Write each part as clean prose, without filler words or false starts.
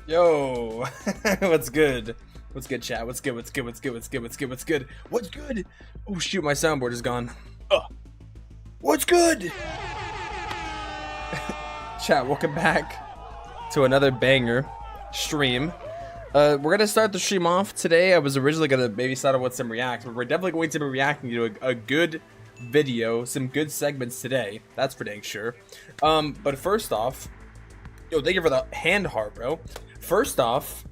Yo, what's good? What's good, chat? What's good? What's good? What's good? What's good? What's good? What's good? What's good? Oh shoot, my soundboard is gone. What's good? Chat, welcome back to another banger stream. We're gonna start the stream off today. I was originally gonna maybe start off with some reacts, but we're definitely going to be reacting to a good video, some good segments today. That's for dang sure. But first off, yo, thank you for the hand heart, bro. First off,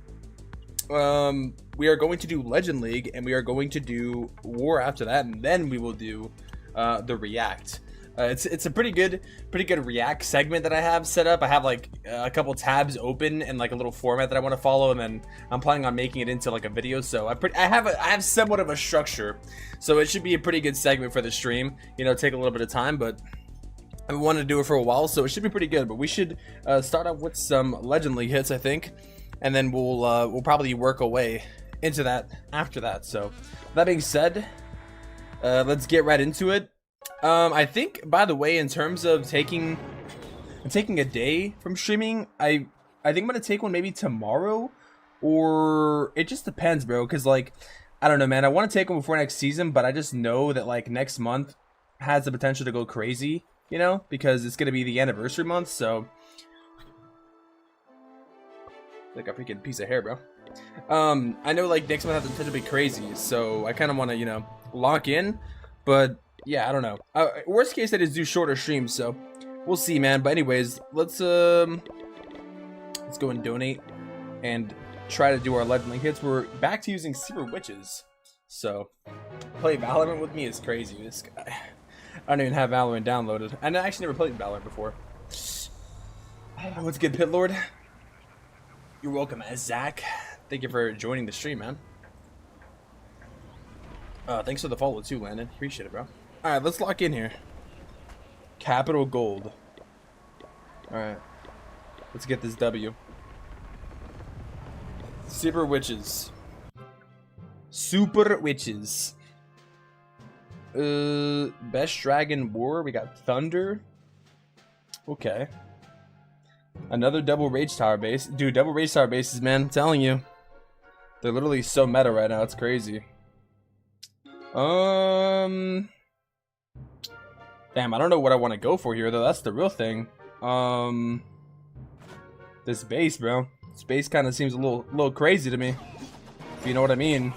we are going to do Legend League, and we are going to do War after that, and then we will do the React. It's a pretty good React segment that I have set up. I have like a couple tabs open and like a little format that I want to follow, and then I'm planning on making it into like a video. So I have somewhat of a structure, so it should be a pretty good segment for the stream. You know, take a little bit of time, but I wanted to do it for a while, so it should be pretty good. But we should start off with some Legend League hits, I think, and then we'll probably work our way into that after that. So that being said, let's get right into it. I think, by the way, in terms of taking a day from streaming, I think I'm gonna take one maybe tomorrow, or it just depends, bro. Cause like, I don't know, man. I want to take one before next season, but I just know that like next month has the potential to go crazy. You know, because it's gonna be the anniversary month, so like a freaking piece of hair, bro. I know like next month has the potential to be crazy, so I kind of want to, you know, lock in. But yeah, I don't know. Worst case, I just do shorter streams, so we'll see, man. But anyways, let's go and donate and try to do our Legend League hits. We're back to using Super Witches, so play Valorant with me is crazy. This guy. I don't even have Valorant downloaded. I actually never played Valorant before. What's good, Pit Lord? You're welcome, Zach. Thank you for joining the stream, man. Thanks for the follow too, Landon. Appreciate it, bro. Alright, let's lock in here. Capital Gold. Alright. Let's get this W. Super Witches. Super Witches. Best Dragon War. We got Thunder. Okay. Another double Rage Tower base. Dude, double Rage Tower bases, man. I'm telling you. They're literally so meta right now. It's crazy. Damn, I don't know what I want to go for here, though. That's the real thing. This base, bro. This base kind of seems a little crazy to me. If you know what I mean.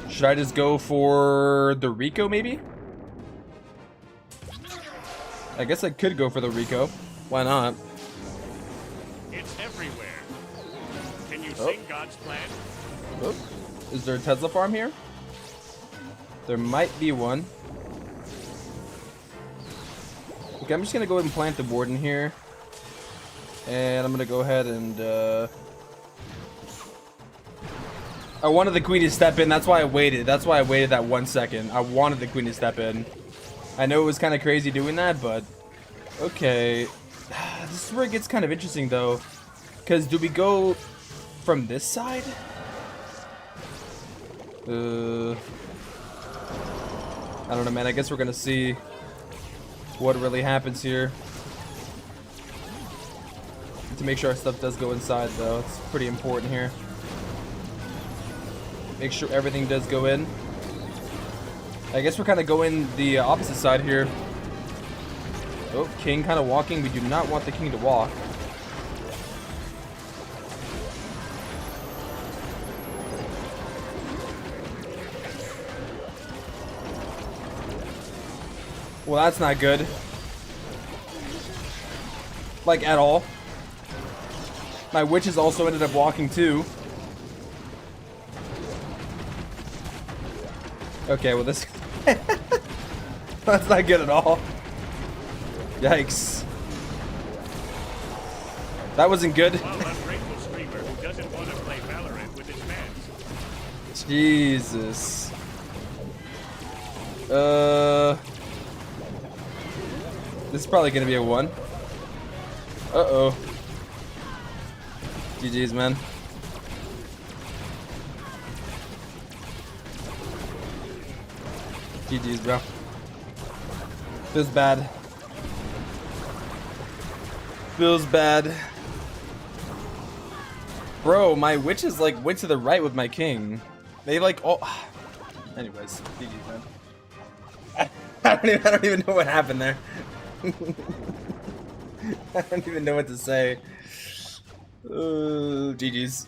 Should I just go for the Rico, maybe? I guess I could go for the Rico. Why not? It's everywhere. Can you sing God's plan? Oh. Is there a Tesla farm here? There might be one. Okay, I'm just gonna go ahead and plant the Warden here. And I'm gonna go ahead and I wanted the Queen to step in, that's why I waited. That's why I waited that 1 second. I wanted the Queen to step in. I know it was kind of crazy doing that, but okay. This is where it gets kind of interesting though. Because do we go from this side? I don't know, man. I guess we're gonna see what really happens here. To make sure our stuff does go inside though. It's pretty important here. Make sure everything does go in. I guess we're kind of going the opposite side here. Oh, King kind of walking. We do not want the King to walk. Well, that's not good. Like, at all. My witches also ended up walking too. Okay, well this that's not good at all. Yikes. That wasn't good. Streamer who doesn't want to play Valorant with his fans. Jesus. This is probably gonna be a 1. Uh-oh. GG's, man. GG's, bro. Feels bad. Feels bad. Bro, my witches like went to the right with my king. They like all. Anyways, GG, man. I don't even know what happened there. I don't even know what to say. GG's.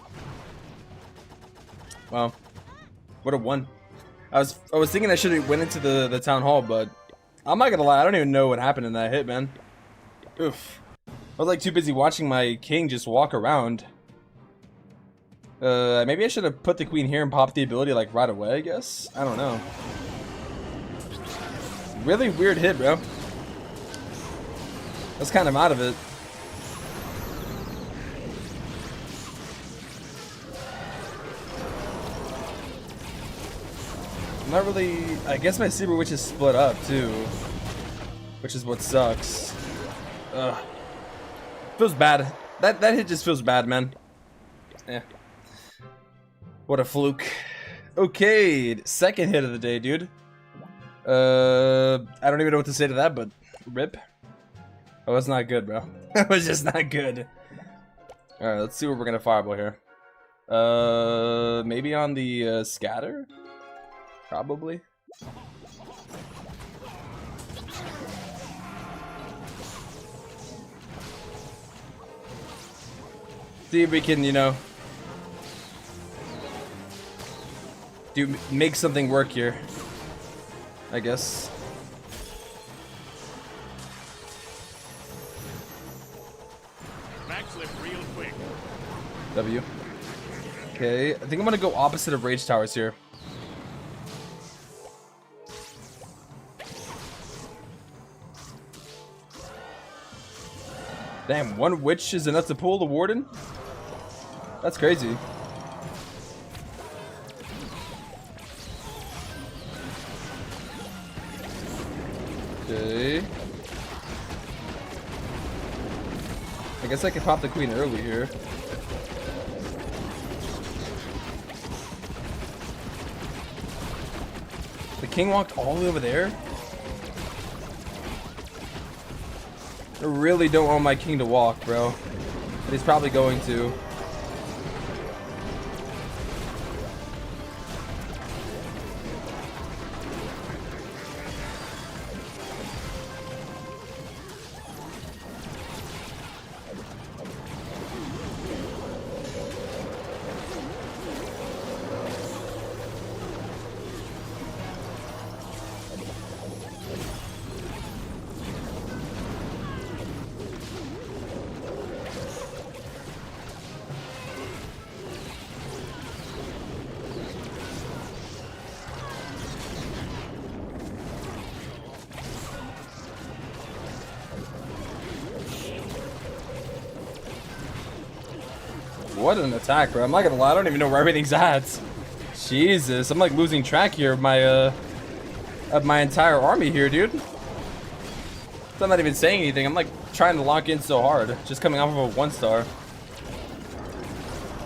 Wow, what a one. I was thinking I should have went into the town hall, but I'm not gonna lie, I don't even know what happened in that hit, man. Oof. I was like too busy watching my king just walk around. Maybe I should have put the queen here and popped the ability like right away, I guess. I don't know. Really weird hit, bro. That's kind of out of it. I'm not really. I guess my super witch is split up too, which is what sucks. Ugh. Feels bad. That hit just feels bad, man. Yeah. What a fluke. Okay, second hit of the day, dude. I don't even know what to say to that, but rip. Oh, that's not good, bro. That was just not good. Alright, let's see what we're gonna fireball here. Maybe on the scatter? Probably. See if we can, you know, make something work here, I guess. Backslip real quick. W. Okay, I think I'm gonna go opposite of Rage Towers here. Damn, one witch is enough to pull the warden? That's crazy. Okay. I guess I can pop the queen early here. The king walked all the way over there? I really don't want my king to walk, bro. But he's probably going to. What an attack, bro. I'm not gonna lie, I don't even know where everything's at. Jesus, I'm like losing track here of my entire army here, dude. So I'm not even saying anything. I'm like trying to lock in so hard. Just coming off of a 1-star.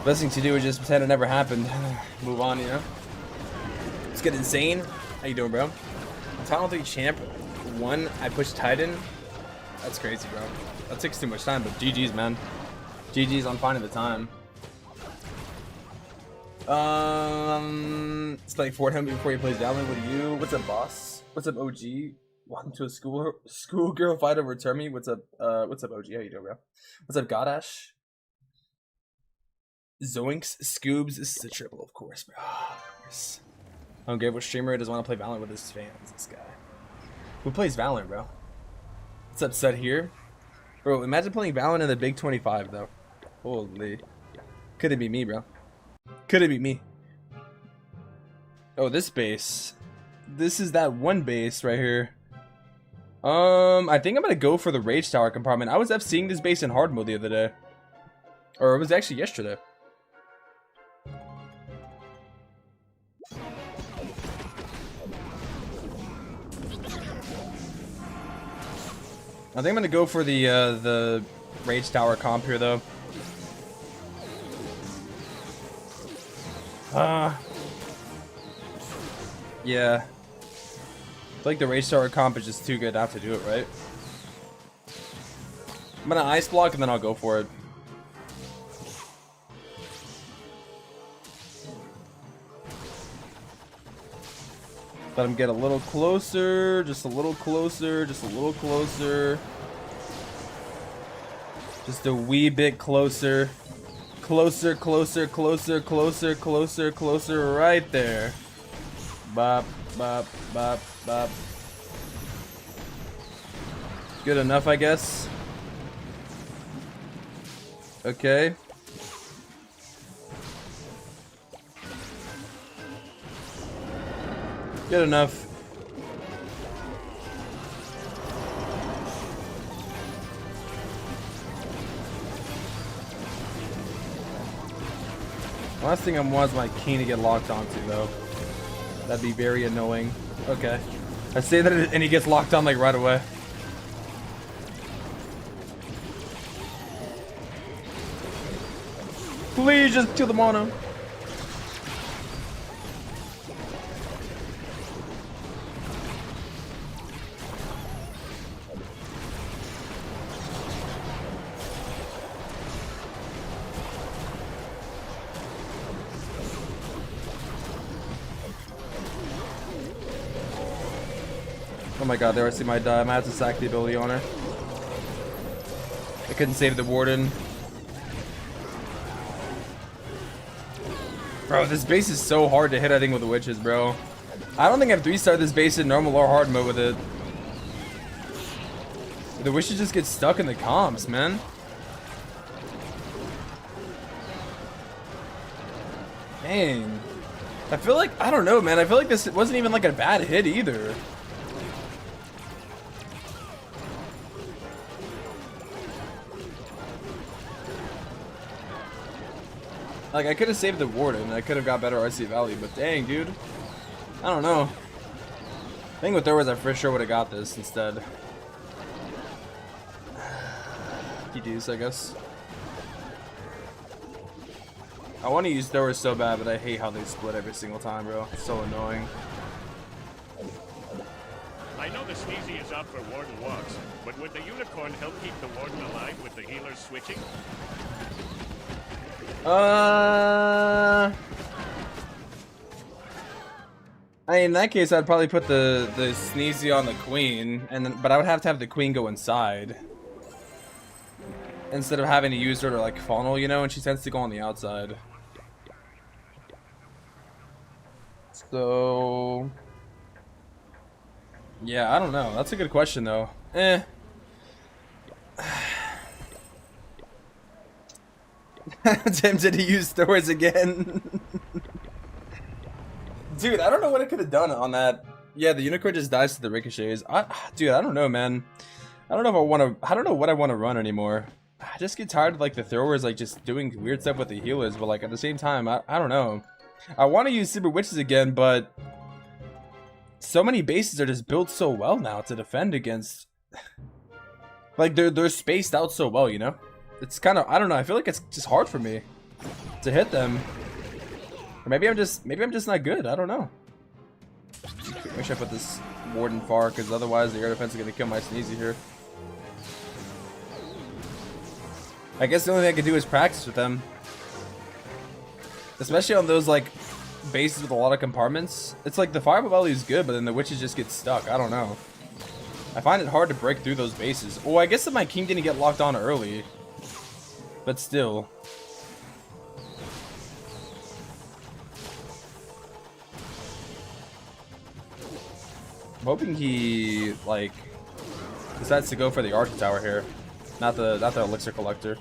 Best thing to do is just pretend it never happened. Move on, you know? Let's get insane. How you doing, bro? Townhall 3 champ 1, I pushed Titan. That's crazy, bro. That takes too much time, but GG's, man. GG's on finding the time. It's like Fortnite before he plays Valorant with you. What's up, boss? What's up, OG? Welcome to a schoolgirl fight over Termi. What's up, OG? How you doing, bro? What's up, Godash? Zoinks, Scoobs. This is a triple, of course, bro. Of course. I don't get what streamer doesn't want to play Valorant with his fans. This guy. Who plays Valorant, bro? What's up, Sud here? Bro, imagine playing Valorant in the Big 25, though. Holy. Could it be me, bro? Could it be me? Oh, this base. This is that one base right here. I think I'm gonna go for the Rage Tower compartment. I was FCing this base in hard mode the other day. Or it was actually yesterday. I think I'm gonna go for the Rage Tower comp here, though. Yeah. I feel like the Rage Tower comp is just too good not to do it, right? I'm gonna ice block and then I'll go for it. Let him get a little closer, just a little closer, just a little closer. Just a wee bit closer. Closer, closer, closer, closer, closer, closer, right there. Bop, bop, bop, bop. Good enough, I guess. Okay. Good enough. Last thing I want is my king to get locked onto, though. That'd be very annoying. Okay. I say that and he gets locked on like right away. Please just kill the mono. Oh my god, there I see my die. I might have to sack the ability on her. I couldn't save the warden. Bro, this base is so hard to hit, I think, with the witches, bro. I don't think I've 3-starred this base in normal or hard mode with it. The witches just get stuck in the comps, man. Dang. I feel like, I don't know, man. I feel like this wasn't even like a bad hit either. Like, I could have saved the warden. I could have got better RC value, but dang, dude. I don't know. I think with throwers, I for sure would have got this instead. DDs, I guess. I want to use throwers so bad, but I hate how they split every single time, bro. It's so annoying. I know the sneezy is up for warden walks, but would the unicorn help keep the warden alive with the healers switching? I mean, in that case, I'd probably put the sneezy on the queen, and then, but I would have to have the queen go inside instead of having to use her to like funnel, you know, and she tends to go on the outside. So, yeah, I don't know. That's a good question, though. Tempted to use throwers again. Dude, I don't know what I could have done on that. Yeah, the unicorn just dies to the ricochets. Dude, I don't know, man. I don't know if I want to. I don't know what I want to run anymore. I just get tired of like the throwers, like just doing weird stuff with the healers, but like at the same time, I don't know. I want to use super witches again, but so many bases are just built so well now to defend against. Like they're spaced out so well, you know. It's kind of, I don't know, I feel like it's just hard for me to hit them. Or maybe I'm just not good, I don't know. Make sure I put this warden far, because otherwise the air defense is going to kill my sneezy here. I guess the only thing I can do is practice with them. Especially on those, like, bases with a lot of compartments. It's like the fireball volley is good, but then the witches just get stuck, I don't know. I find it hard to break through those bases. Oh, I guess that my king didn't get locked on early. But still. I'm hoping he, like, decides to go for the Archer Tower here. Not the Elixir Collector.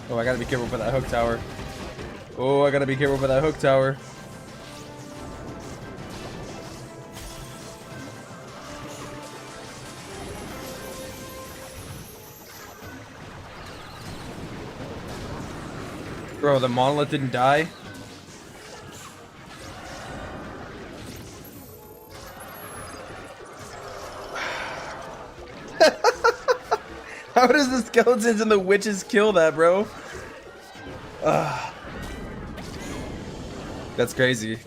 Oh, I gotta be careful for that hook tower. Oh, I gotta be careful for that hook tower. Bro, the monolith didn't die. How does the skeletons and the witches kill that, bro? That's crazy.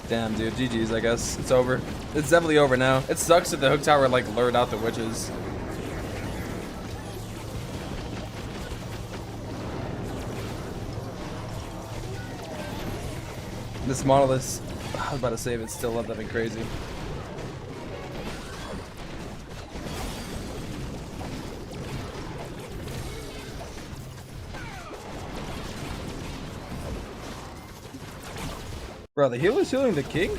Damn, dude. GG's, I guess. It's over. It's definitely over now. It sucks that the hook tower, like, lured out the witches. This monolith, I was about to save it, still love that been crazy. Bro, the healer's healing the king?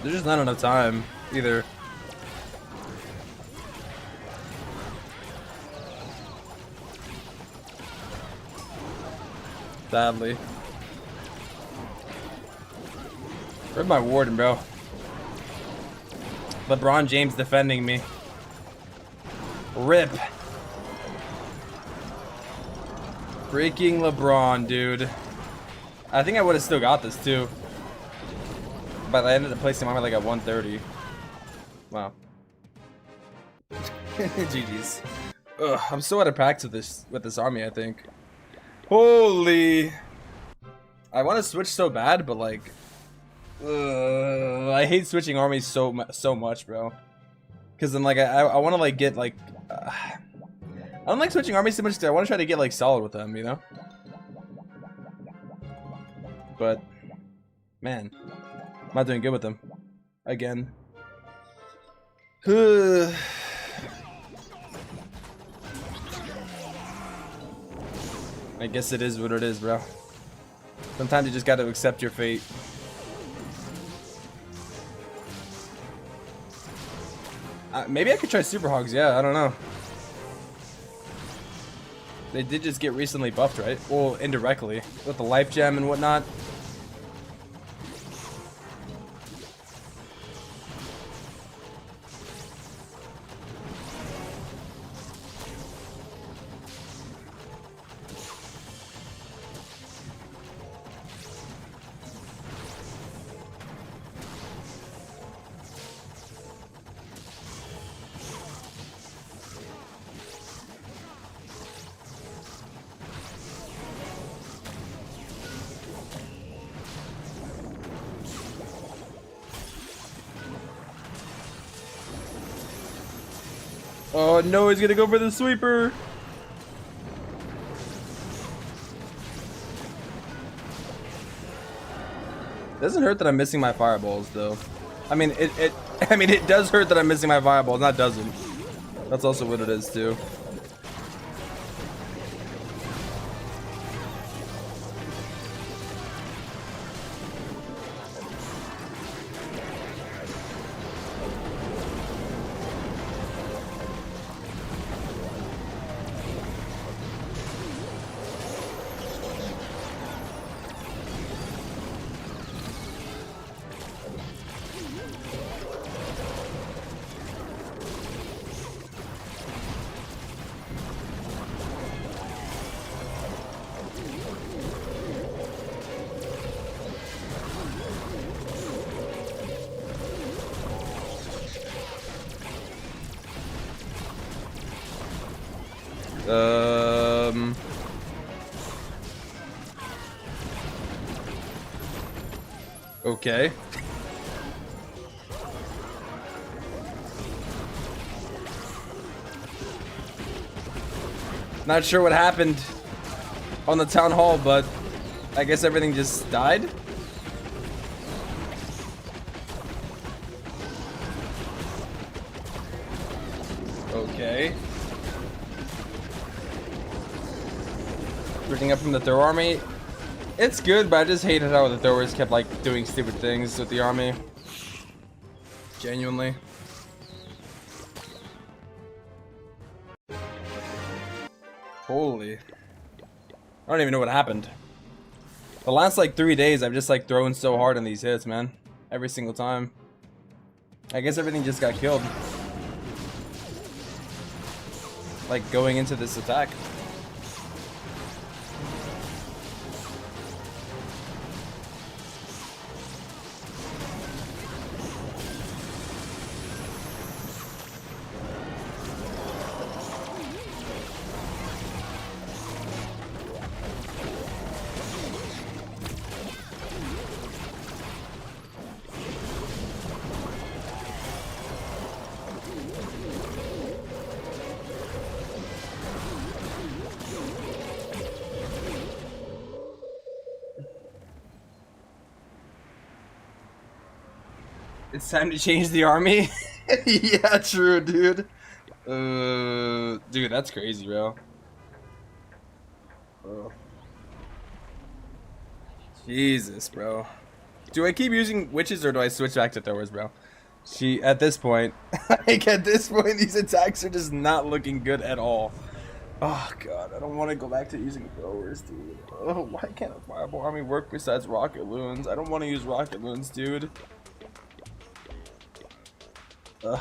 There's just not enough time, either. Sadly. Where's my warden, bro? LeBron James defending me. Rip. Freaking LeBron, dude. I think I would have still got this, too. But I ended up placing mine like at 130. Wow. GG's. Ugh, I'm so out of practice with this army, I think. Holy. I want to switch so bad, but like, I hate switching armies so much, bro. Because then like I want to like get like, I don't like switching armies so much. I want to try to get like solid with them, you know. But man, I'm not doing good with them again. I guess it is what it is, bro. Sometimes you just gotta accept your fate. Maybe I could try Super Hogs, yeah, I don't know. They did just get recently buffed, right? Well, indirectly, with the life gem and whatnot. Oh no, he's gonna go for the sweeper. Doesn't hurt that I'm missing my fireballs though. I mean it does hurt that I'm missing my fireballs, that doesn't. That's also what it is too. Okay. Not sure what happened on the town hall, but I guess everything just died. Okay. Picking up from the throw army. It's good, but I just hated how the throwers kept like doing stupid things with the army. Genuinely. Holy. I don't even know what happened. The last like 3 days I've just like thrown so hard on these hits, man. Every single time. I guess everything just got killed. like going into this attack. It's time to change the army. Yeah, true, dude. Dude, that's crazy, bro. Jesus, bro. Do I keep using witches or do I switch back to throwers, bro? At this point, like at this point, these attacks are just not looking good at all. Oh god, I don't want to go back to using throwers, dude. Oh, why can't a fireball army work besides rocket loons? I don't want to use rocket loons, dude. Ugh.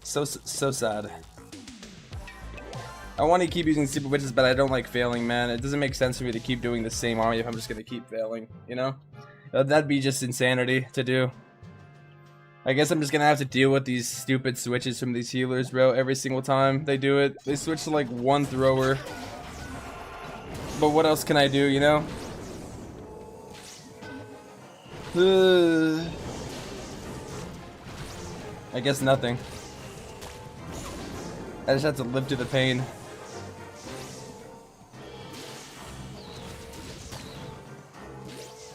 So sad. I want to keep using super witches, but I don't like failing, man. It doesn't make sense for me to keep doing the same army if I'm just gonna keep failing, you know? That'd be just insanity to do. I guess I'm just gonna have to deal with these stupid switches from these healers, bro, every single time they do it. They switch to like one thrower. But what else can I do, you know? I guess nothing. I just have to live through the pain.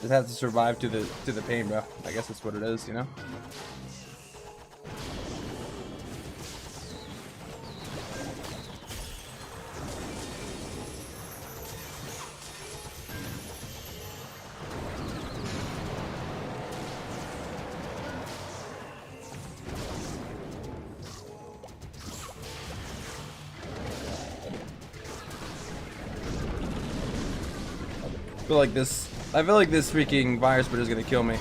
Just have to survive to the pain, bro. I guess that's what it is, you know? I feel like this freaking virus spreader is gonna kill me.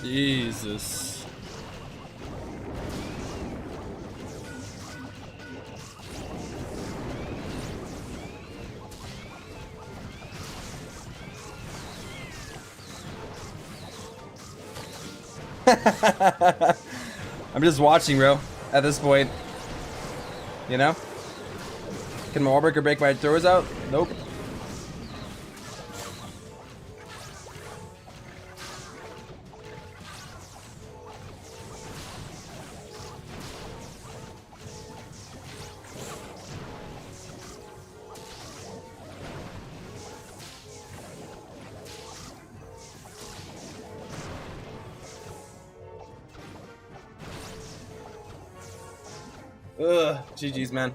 Jesus. I'm just watching, bro, at this point. You know? Can my wallbreaker break my throwers out? Nope. Ugh, GG's, man.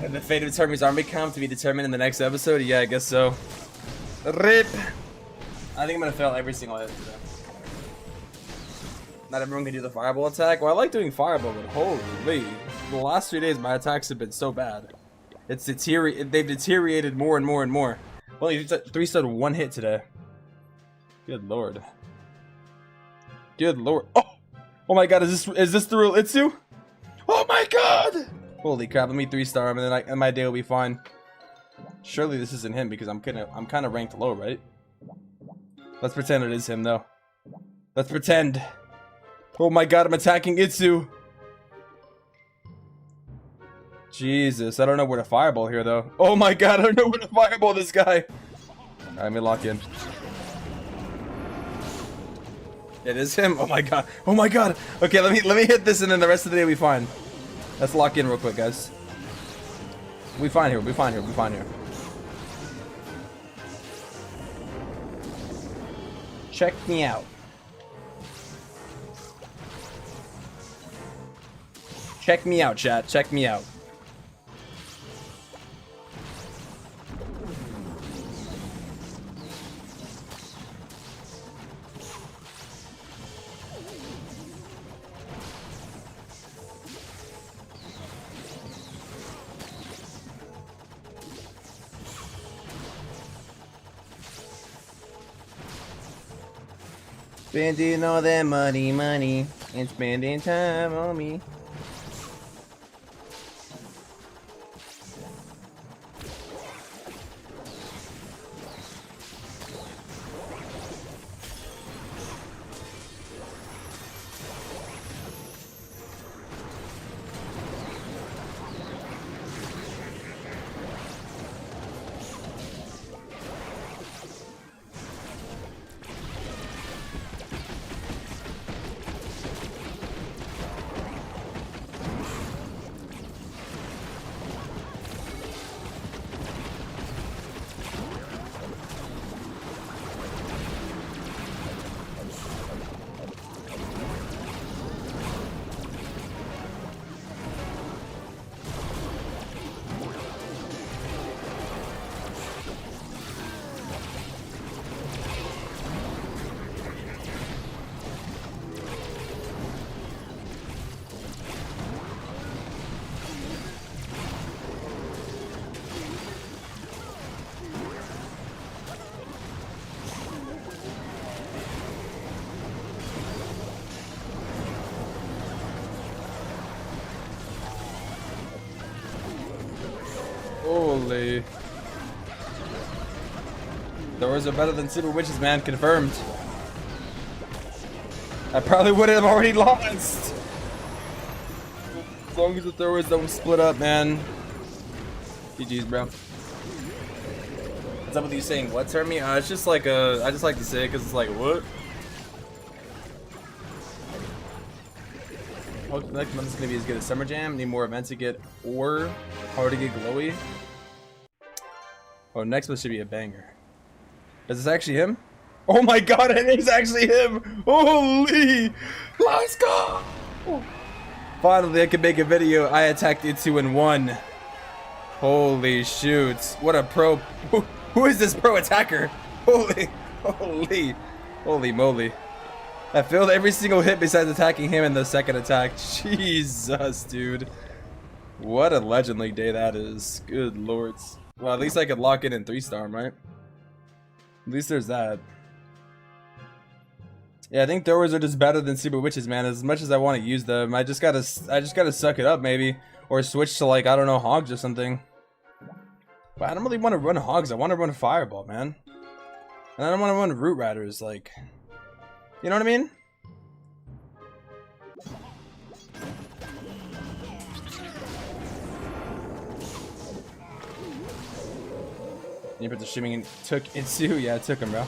The fate of Termi's army camp to be determined in the next episode? Yeah, I guess so. RIP! I think I'm gonna fail every single hit today. Not everyone can do the fireball attack. Well, I like doing fireball, but holy, the last 3 days my attacks have been so bad. They've deteriorated more and more and more. Well, you 3-starred 1 hit today. Good lord. Good lord. Oh my god, is this the real Itsu? Oh my god! Holy crap, let me 3-star him and then my day will be fine. Surely this isn't him because I'm kind of ranked low, right? Let's pretend it is him though. Let's pretend. Oh my god, I'm attacking Itsu. Jesus, I don't know where to fireball here though. Oh my god, I don't know where to fireball this guy. Alright, let me lock in. It is him. Oh my god. Oh my god. Okay, let me hit this and then the rest of the day we fine. Let's lock in real quick, guys. We fine here. We fine here. We fine here. Check me out. Check me out, chat. Check me out. Spending all that money, and spending time on me. Holy. Those are better than Super Witches, man. Confirmed. I probably would have already lost. As long as the throwers don't split up, man. GG's, bro. What's up with you saying what, Termy? It's just like I just like to say it because it's like, what? Hope the next month is gonna be as good as Summer Jam. Need more events to get ore. Hard to get glowy. Oh, next one should be a banger. Is this actually him? Oh my god, it is actually him! Holy! Let's go! Finally, I can make a video. I attacked Itsu and won. Holy shoots. What a pro. Who is this pro attacker? Holy moly. I failed every single hit besides attacking him in the second attack. Jesus, dude. What a Legend League day that is. Good lords. Well, at least I could lock in 3-star, right? At least there's that. Yeah, I think throwers are just better than Super Witches, man. As much as I want to use them, I just gotta suck it up, maybe, or switch to, like, I don't know, hogs or something. But I don't really want to run hogs. I want to run fireball, man. And I don't want to run root riders, like, you know what I mean? You put the shimming and took Itsu? Yeah, it took him, bro.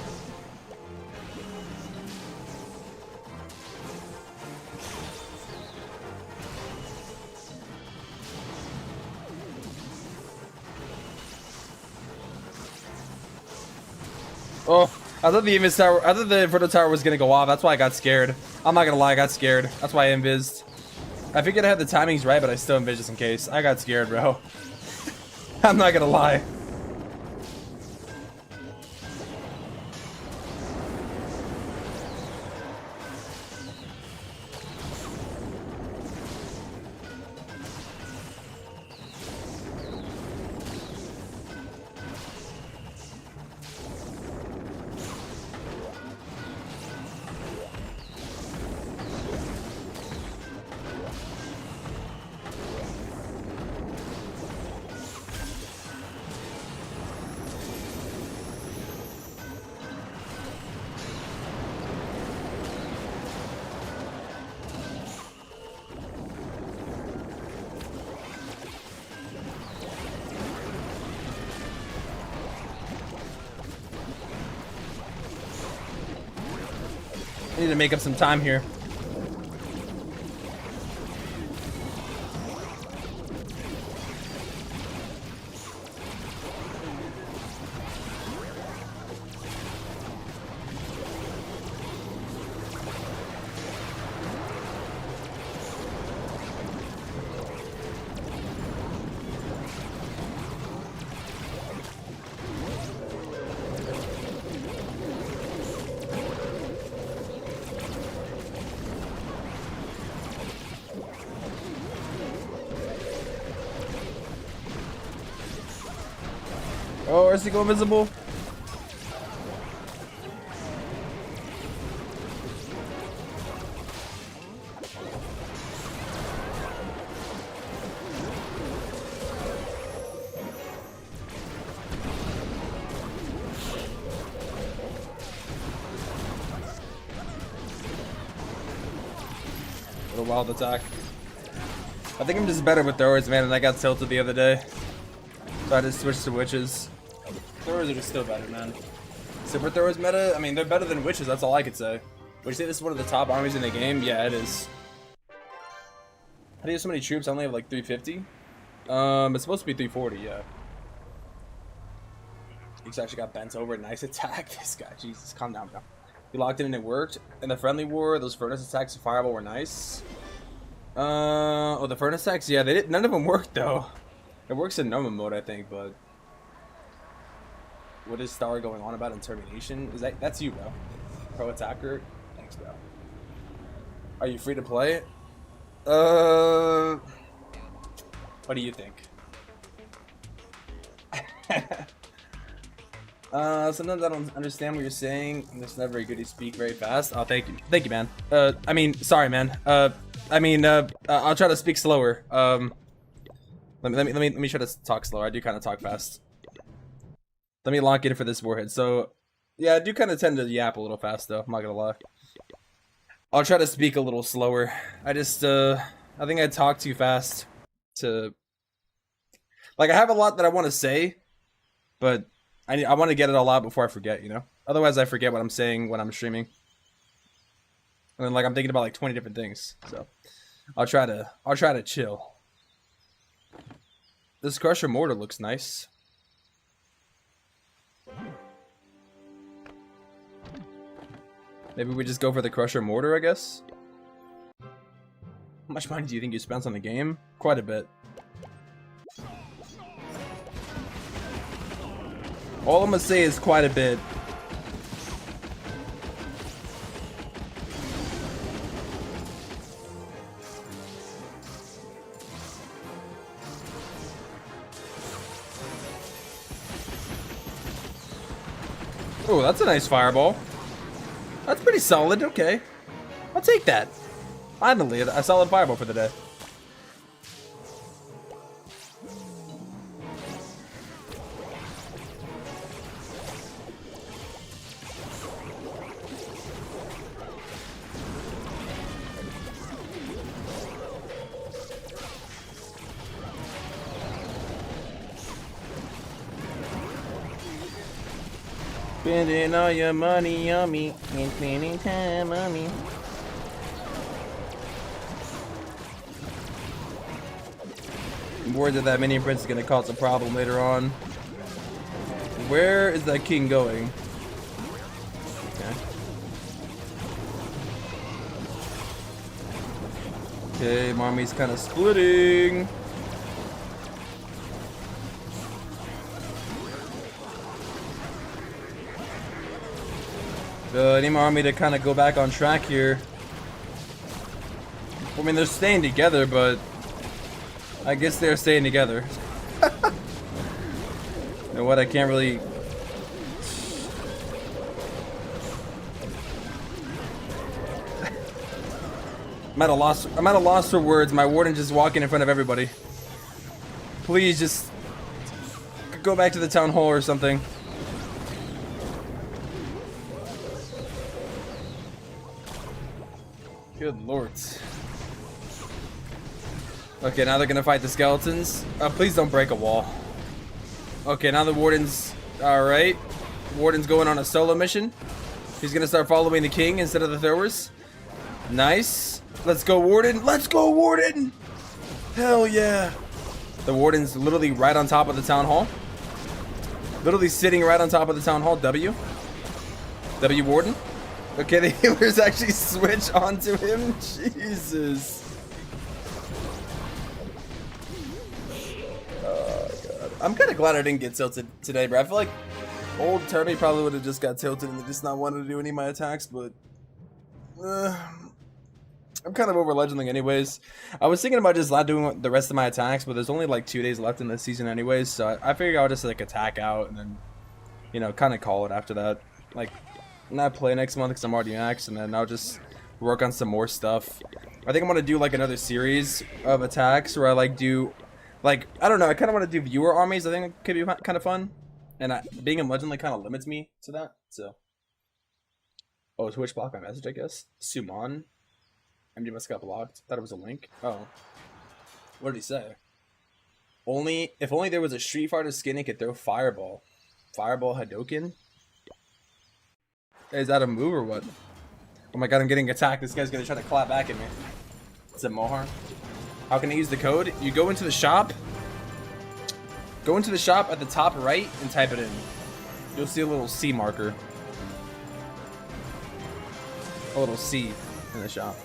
Oh, I thought the Inventor tower was gonna go off. That's why I got scared. I'm not gonna lie, I got scared. That's why I invised. I figured I had the timings right, but I still invised just in case. I got scared, bro. I'm not gonna lie. I need to make up some time here. Oh, is he go invisible? What a wild attack. I think I'm just better with throwers, man, and I got tilted the other day. So I just switched to witches. Throwers are just still better, man. Super throwers meta, I mean, they're better than witches, that's all I could say. Would you say this is one of the top armies in the game? Yeah, it is. How do you have so many troops? I only have like 350. It's supposed to be 340, yeah. He's actually got bent over. Nice attack. This guy, Jesus, calm down, bro. He locked in and it worked. In the friendly war, those furnace attacks and fireball were nice. Oh, the furnace attacks, yeah, they didn't. None of them worked though. It works in normal mode, I think, but what is Star going on about in Termination? Is that's you, bro? Pro attacker. Thanks, bro. Are you free to play? What do you think? Sometimes I don't understand what you're saying. I'm just not very good to speak very fast. Oh, thank you, man. I mean, sorry, man. I'll try to speak slower. Let me try to talk slower. I do kind of talk fast. Let me lock in for this warhead. So, yeah, I do kind of tend to yap a little fast, though. I'm not gonna lie. I'll try to speak a little slower. I just, I think I talk too fast to... Like, I have a lot that I want to say, but I want to get it all out before I forget, you know? Otherwise, I forget what I'm saying when I'm streaming. And then, like, I'm thinking about, like, 20 different things. So, I'll try to chill. This Crusher Mortar looks nice. Maybe we just go for the Crusher Mortar, I guess? How much money do you think you spent on the game? Quite a bit. All I'm gonna say is quite a bit. Oh, that's a nice fireball. That's pretty solid, okay. I'll take that. Finally, a solid fireball for the day. Spending all your money on me and spending time on me. I'm worried that Minion Prince is gonna cause a problem later on. Where is that king going? Okay, mommy's kind of splitting. I need my army to kind of go back on track here. I mean, they're staying together, but I guess they're staying together. You know what? I can't really. I'm at a loss for words. My warden just walking in front of everybody. Please just go back to the town hall or something. Good lords. Okay, now they're gonna fight the skeletons. Please don't break a wall. Okay, now the warden's... Alright. Warden's going on a solo mission. He's gonna start following the king instead of the throwers. Nice. Let's go, Warden. Let's go, Warden. Hell yeah. The Warden's literally right on top of the Town Hall. Literally sitting right on top of the Town Hall. W Warden. Okay, the healers actually switch onto him. Jesus. Oh, God. I'm kind of glad I didn't get tilted today, bro. I feel like old Turby probably would have just got tilted and just not wanted to do any of my attacks, but I'm kind of over legending anyways. I was thinking about just not doing the rest of my attacks, but there's only like 2 days left in the season anyways, so I figured I'll just like attack out and then, you know, kind of call it after that. Like, not play next month because I'm already maxed, and then I'll just work on some more stuff. I think I'm gonna do like another series of attacks where I like do, like, I don't know, I kind of want to do viewer armies. I think it could be kind of fun, and being in legend like kind of limits me to that. So, oh, Twitch blocked my message, I guess. Suman, MD must got blocked. Thought it was a link. Oh, what did he say? If only there was a Street Fighter skin, it could throw Fireball. Fireball Hadoken. Is that a move or what? Oh my god, I'm getting attacked. This guy's gonna try to clap back at me. It's a Mohar. How can I use the code? You go into the shop. Go into the shop at the top right and type it in. You'll see a little C marker. A little C in the shop.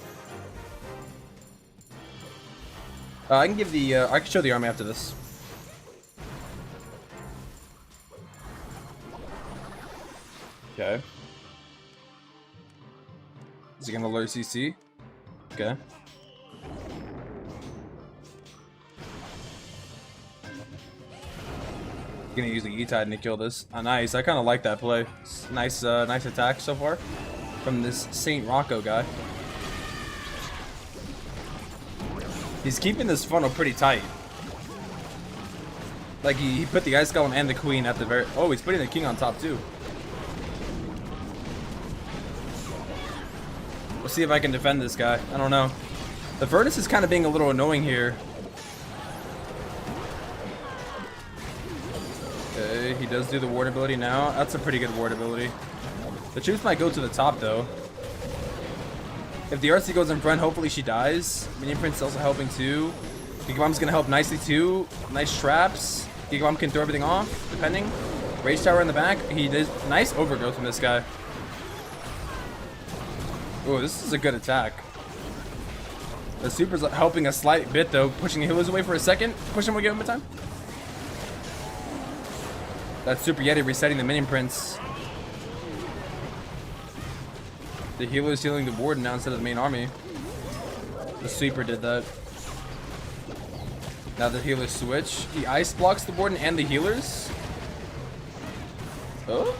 I can give the, I can show the army after this. Okay. Is he gonna lure CC? Okay. Gonna use the E-Tide to kill this. Nice. I kind of like that play. Nice, nice attack so far from this Saint Rocco guy. He's keeping this funnel pretty tight. Like he put the Ice Golem and the Queen at the very. Oh, he's putting the King on top too. We'll see if I can defend this guy. I don't know. The Furnace is kind of being a little annoying here. Okay, he does do the ward ability now. That's a pretty good ward ability. The troops might go to the top though. If the RC goes in front, hopefully she dies. Minion Prince is also helping too. Gigabomb's gonna help nicely too. Nice traps. Gigabomb can throw everything off, depending. Rage Tower in the back. He did nice overgrowth from this guy. Oh, this is a good attack. The Super's helping a slight bit though, pushing the healers away for a second. Push him, we give him a time. That Super Yeti resetting the Minion Prince. The healer's healing the Warden now instead of the main army. The Sweeper did that. Now the healers switch. He ice blocks the Warden and the healers. Oh?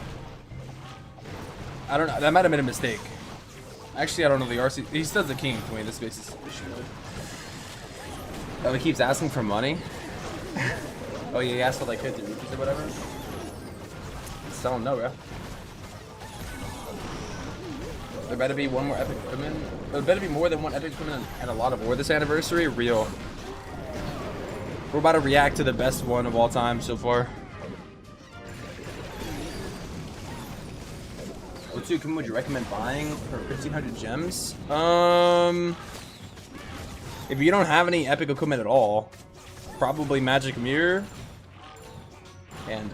I don't know. That might have been a mistake. Actually, I don't know the RC. He still has the King for me. This space is issue. Oh, he keeps asking for money. Oh yeah, he asked for like 50 rupees or whatever. Just tell him no, bro. There better be one more epic equipment. There better be more than one epic equipment and a lot of war this anniversary. Real. We're about to react to the best one of all time so far. What two equipment would you recommend buying for 1,500 gems? If you don't have any epic equipment at all, probably Magic Mirror and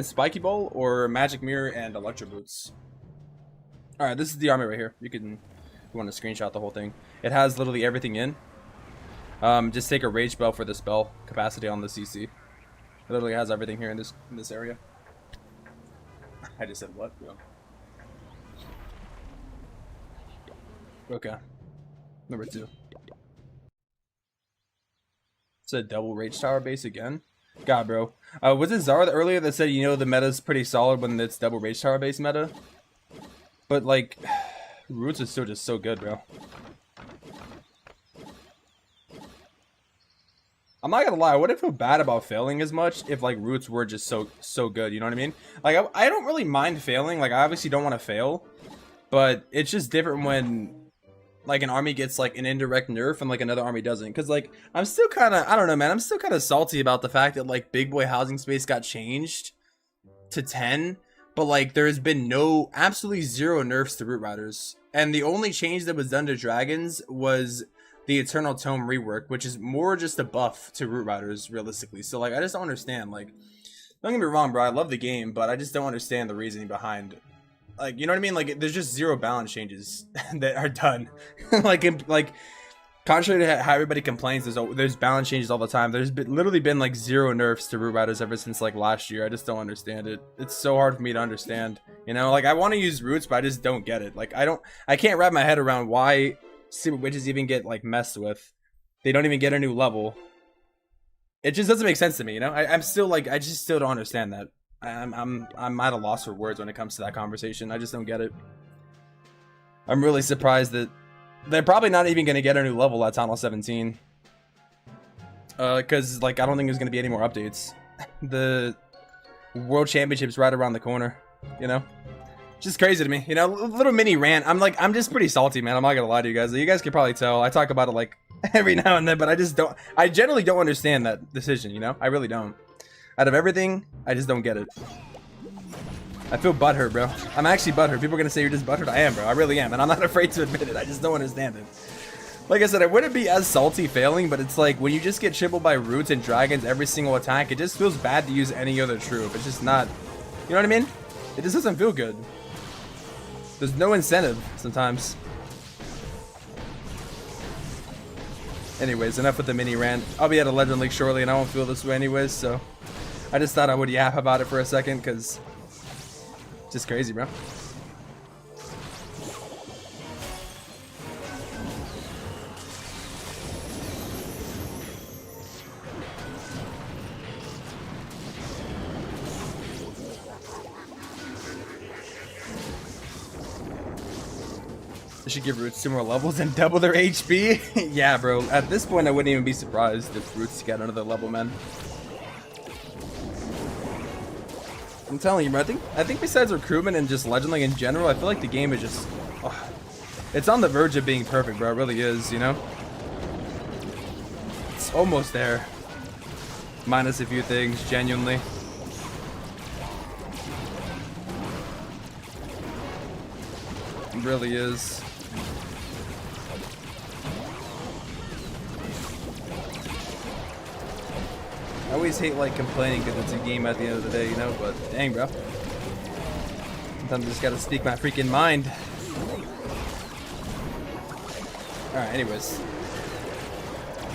Spiky Bowl, or Magic Mirror and Electro Boots. All right, this is the army right here. You can, if you want to screenshot the whole thing. It has literally everything in. Just take a rage spell for the spell capacity on the CC. It literally has everything here in this area. I just said what? Yeah. Okay. Number 2. It's a double rage tower base again. God, bro. Was it Zara earlier that said, you know, the meta's pretty solid when it's double rage tower base meta? But like, Roots is still just so good, bro. I'm not gonna lie, I wouldn't feel bad about failing as much if like Roots were just so good, you know what I mean? Like I don't really mind failing, like I obviously don't want to fail, but it's just different when like an army gets like an indirect nerf and like another army doesn't. Cause like I'm still kinda, I don't know, man, I'm still kinda salty about the fact that like Big Boy Housing Space got changed to 10. but like there has been no, absolutely zero nerfs to Root Riders. And the only change that was done to dragons was the Eternal Tome rework, which is more just a buff to Root Riders, realistically. So like, I just don't understand. Like, don't get me wrong, bro, I love the game, but I just don't understand the reasoning behind, like, you know what I mean? Like, there's just zero balance changes that are done. like contrary to how everybody complains, there's balance changes all the time. There's literally been like zero nerfs to Root Riders ever since like last year. I just don't understand it. It's so hard for me to understand. You know, like I want to use roots, but I just don't get it. Like I can't wrap my head around why Super Witches even get like messed with. They don't even get a new level. It just doesn't make sense to me, you know? I'm still like, I just still don't understand that. I'm at a loss for words when it comes to that conversation. I just don't get it. I'm really surprised that they're probably not even going to get a new level at Townhall 17. Because, like, I don't think there's going to be any more updates. The World Championship's right around the corner, you know? Just crazy to me, you know? Little mini rant. I'm just pretty salty, man. I'm not going to lie to you guys. You guys can probably tell. I talk about it, like, every now and then, but I generally don't understand that decision, you know? I really don't. Out of everything, I just don't get it. I feel butthurt, bro. I'm actually butthurt. People are gonna say you're just butthurt. I am, bro. I really am, and I'm not afraid to admit it. I just don't understand it. Like I said, I wouldn't be as salty failing, but it's like when you just get chipped by roots and dragons every single attack, it just feels bad to use any other troop. It's just not, you know what I mean? It just doesn't feel good. There's no incentive sometimes. Anyways, enough with the mini rant. I'll be at a Legend League shortly, and I won't feel this way anyways, so I just thought I would yap about it for a second, because just crazy, bro. They should give Roots 2 more levels and double their HP. Yeah, bro. At this point, I wouldn't even be surprised if Roots get another level, man. I'm telling you, bro. I think besides recruitment and just Legend League in general, I feel like the game is just, it's on the verge of being perfect, bro. It really is, you know. It's almost there, minus a few things, genuinely. It really is. I always hate like complaining because it's a game at the end of the day, you know, but dang, bro. Sometimes I just gotta speak my freaking mind. Alright, anyways.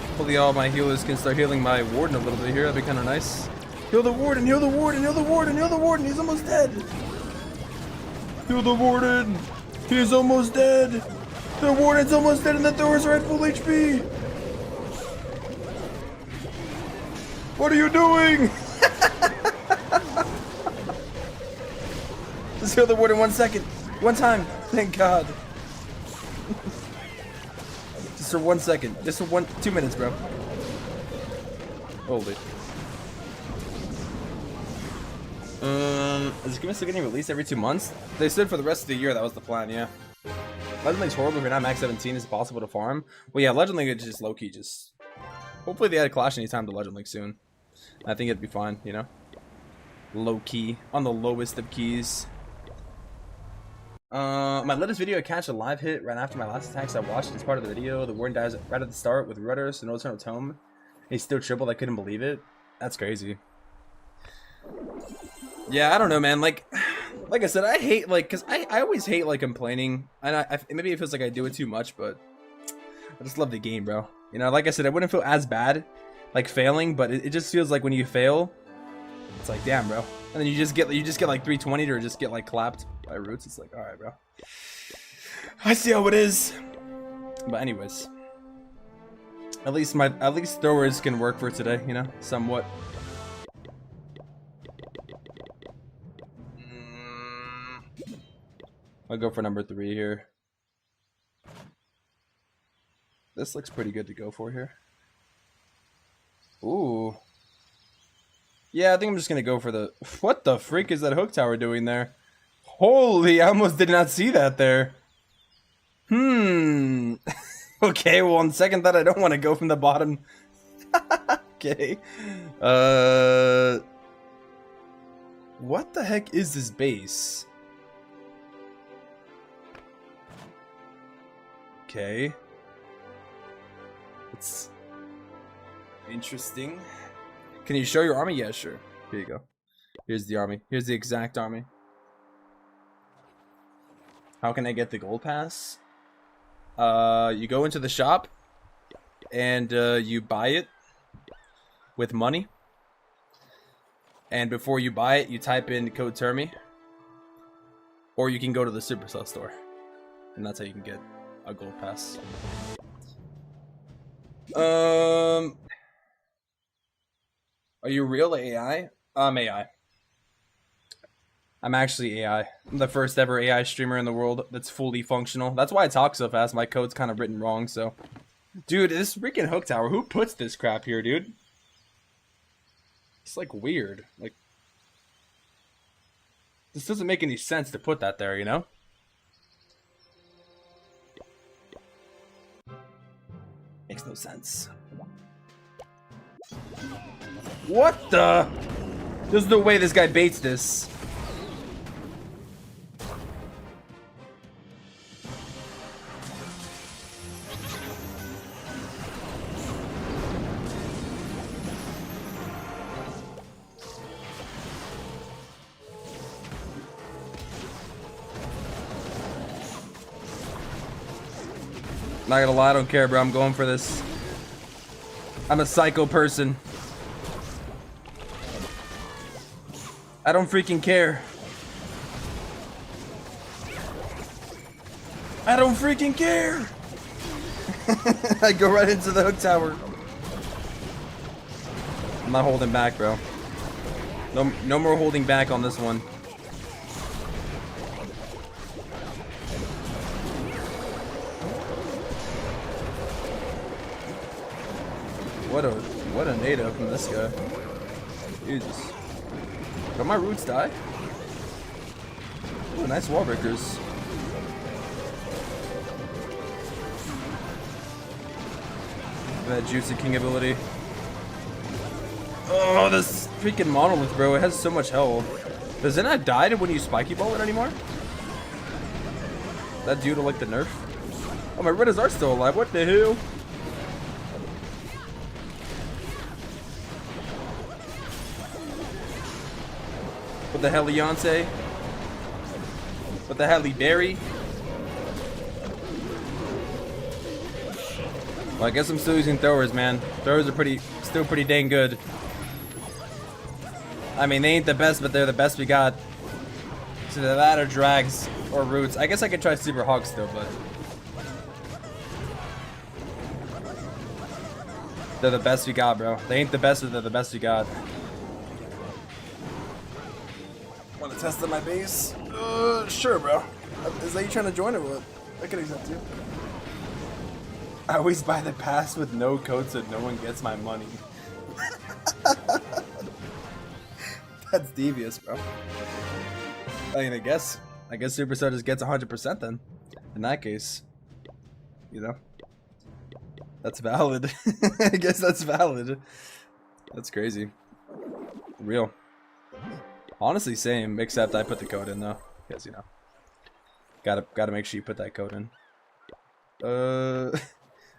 Hopefully all my healers can start healing my Warden a little bit here. That'd be kind of nice. Heal the Warden, heal the Warden, heal the Warden, heal the Warden. He's almost dead. Heal the Warden. He's almost dead. The Warden's almost dead and the Thor's are at full HP. What are you doing? Just heal the Warden 1 second. One time. Thank God. Just for 1 second. Just for 2 minutes, bro. Holy. Is Grimace still getting released every 2 months? They said for the rest of the year that was the plan, yeah. Legend League's horrible if you're not max 17. Is it possible to farm? Well, yeah, Legend League is just low-key, just... Hopefully they add Clash anytime to Legend League soon. I think it'd be fine, you know? Low-key. On the lowest of keys. My latest video, I catch a live hit right after my last attacks I watched as part of the video. The Warden dies right at the start with Rudders and no Eternal Tome. He's still tripled. I couldn't believe it. That's crazy. Yeah, I don't know, man. Like I said, I hate, like, because I always hate, like, complaining. And maybe it feels like I do it too much, but I just love the game, bro. You know, like I said, I wouldn't feel as bad, like, failing, but it just feels like when you fail, it's like, damn, bro. And then you just get like 320 or just get, like, clapped by Roots. It's like, alright, bro. I see how it is. But anyways. At least throwers can work for today, you know, somewhat. I'll go for number 3 here. This looks pretty good to go for here. Ooh. Yeah, I think I'm just gonna go for the... What the freak is that hook tower doing there? Holy, I almost did not see that there. Okay, well, on second thought, I don't want to go from the bottom. Okay. What the heck is this base? Okay. It's interesting. Can you show your army? Yeah, sure. Here you go. Here's the army. Here's the exact army. How can I get the gold pass? You go into the shop and you buy it with money. And before you buy it, you type in code Termi. Or you can go to the Supercell store. And that's how you can get a gold pass. Are you real AI? I'm AI. I'm actually AI. I'm the first ever AI streamer in the world that's fully functional. That's why I talk so fast. My code's kind of written wrong, so. Dude, this freaking hook tower. Who puts this crap here, dude? It's like weird. Like, this doesn't make any sense to put that there, you know? Makes no sense. What the? There's no way this guy baits this. Not gonna lie, I don't care, bro. I'm going for this. I'm a psycho person. I don't freaking care. I don't freaking care. I go right into the hook tower. I'm not holding back, bro. No more holding back on this one. What a nado from this guy. Jesus. Don't my roots die? Ooh, nice wall breakers. That juicy king ability. Oh, this freaking monolith, bro. It has so much health. Does it not die when you spiky ball it anymore? That due to like the nerf? Oh, my Redders are still alive. What the hell? What the hell, Leonce? What the hell, Berry? Well, I guess I'm still using throwers, man. Throwers are still pretty dang good. I mean, they ain't the best, but they're the best we got. So that or drags or roots. I guess I could try super hog still, but they're the best we got, bro. They ain't the best, but they're the best we got. Want to test on my base? Sure, bro. Is that you trying to join or what? I can accept you. I always buy the pass with no code so no one gets my money. That's devious, bro. I mean, I guess Supercell just gets 100% then. In that case, you know, that's valid. I guess that's valid. That's crazy. Real. Honestly, same. Except I put the code in though, because you know, gotta make sure you put that code in.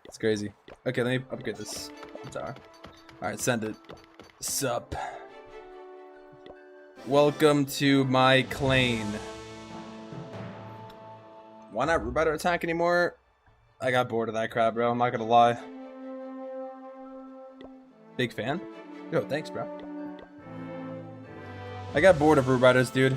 It's crazy. Okay, let me upgrade this tower. All right, send it. Sup. Welcome to my claim. Why not Root Rider attack anymore? I got bored of that crap, bro. I'm not gonna lie. Big fan? Yo, thanks, bro. I got bored of Root Riders, dude.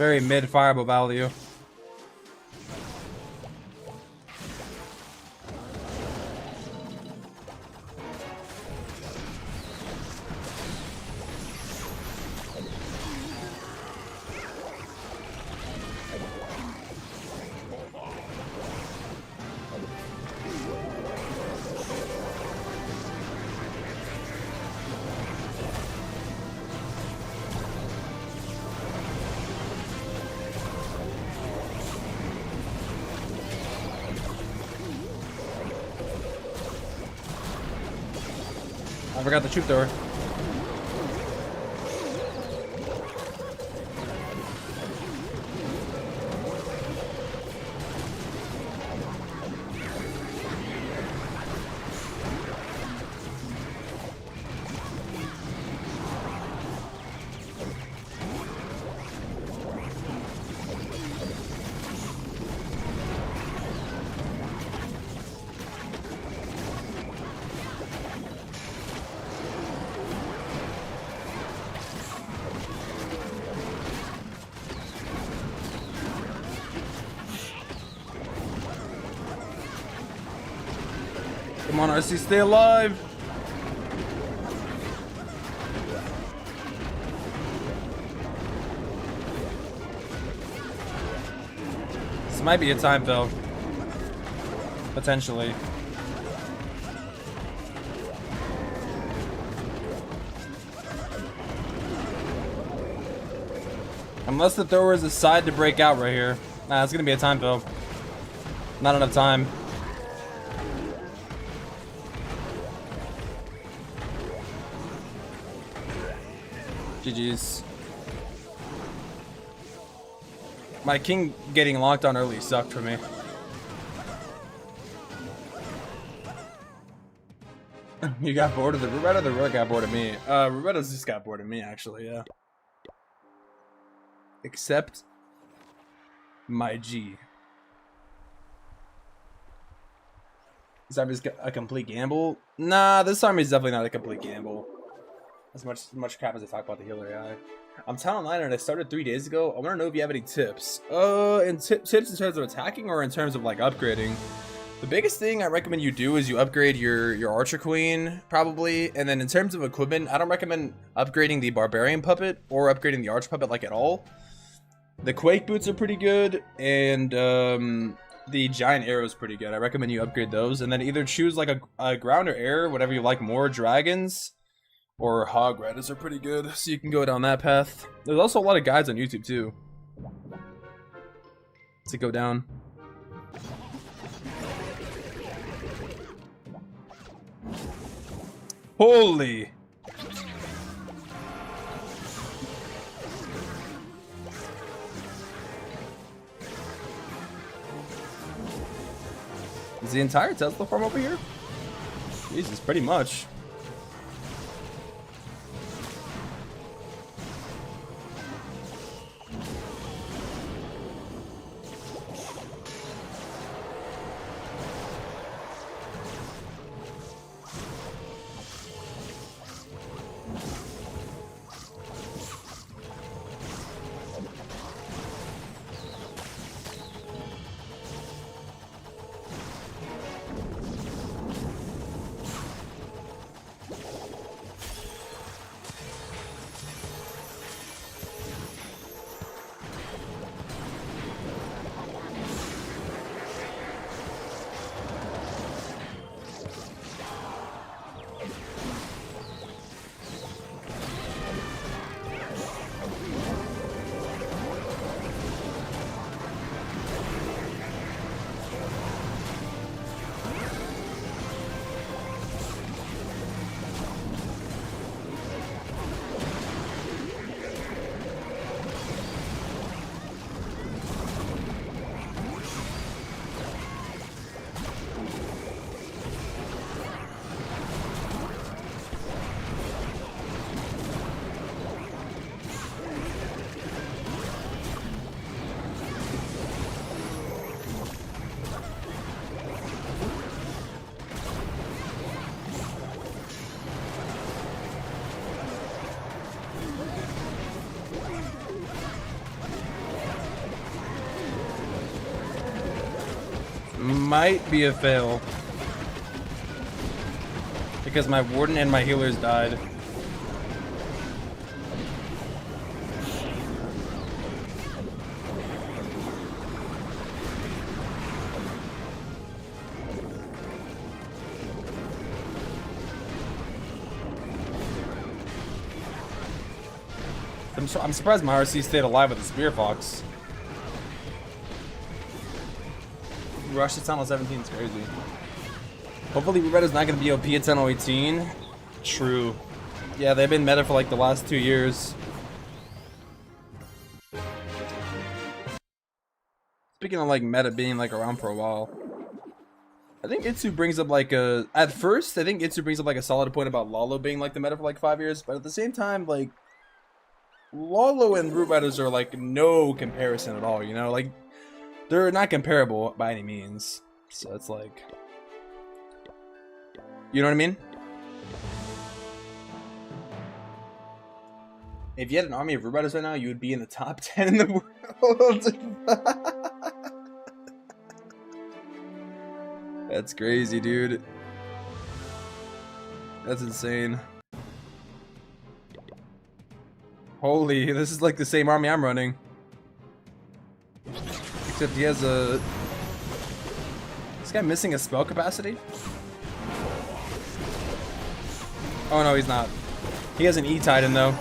Very mid fireable value. I forgot the troop thrower. Come on, RC, stay alive. This might be a time fill. Potentially. Unless the thrower is decide to break out right here. Nah, it's gonna be a time fill. Not enough time. GG's. My king getting locked on early sucked for me. You got bored of the Rubetta, the Rubetta got bored of me. Rubetta's just got bored of me, actually, yeah. Except my G. This army's a complete gamble? Nah, this army's definitely not a complete gamble. As much crap as I talk about the healer AI. I'm Town Online and I started 3 days ago. I want to know if you have any tips. Tips in terms of attacking or in terms of like upgrading. The biggest thing I recommend you do is you upgrade your Archer Queen, probably. And then in terms of equipment, I don't recommend upgrading the Barbarian Puppet or upgrading the Archer Puppet like at all. The Quake Boots are pretty good, and the Giant Arrow is pretty good. I recommend you upgrade those. And then either choose like a ground or air, whatever you like more. Dragons or Hog Riders are pretty good, so you can go down that path. There's also a lot of guides on YouTube too to go down. Holy! Is the entire Tesla farm over here? Jesus, pretty much. might be a fail. Because my warden and my healers died. I'm surprised my RC stayed alive with the Spear Fox. Rush to Townhall 17 is crazy. Hopefully Redo's not going to be OP at Townhall 18. True. Yeah, they've been meta for like the last 2 years. Speaking of like meta being like around for a while, I think Itsu brings up like a... At first, I think Itsu brings up like a solid point about Lalo being like the meta for like 5 years, but at the same time, like... Lalo and Root Riders are like no comparison at all, you know? Like, they're not comparable by any means. So it's like... You know what I mean? If you had an army of Root Riders right now, you would be in the top 10 in the world. That's crazy, dude. That's insane. Holy, this is like the same army I'm running. Except he has a... Is this guy missing a spell capacity? Oh no, he's not. He has an E-Titan though.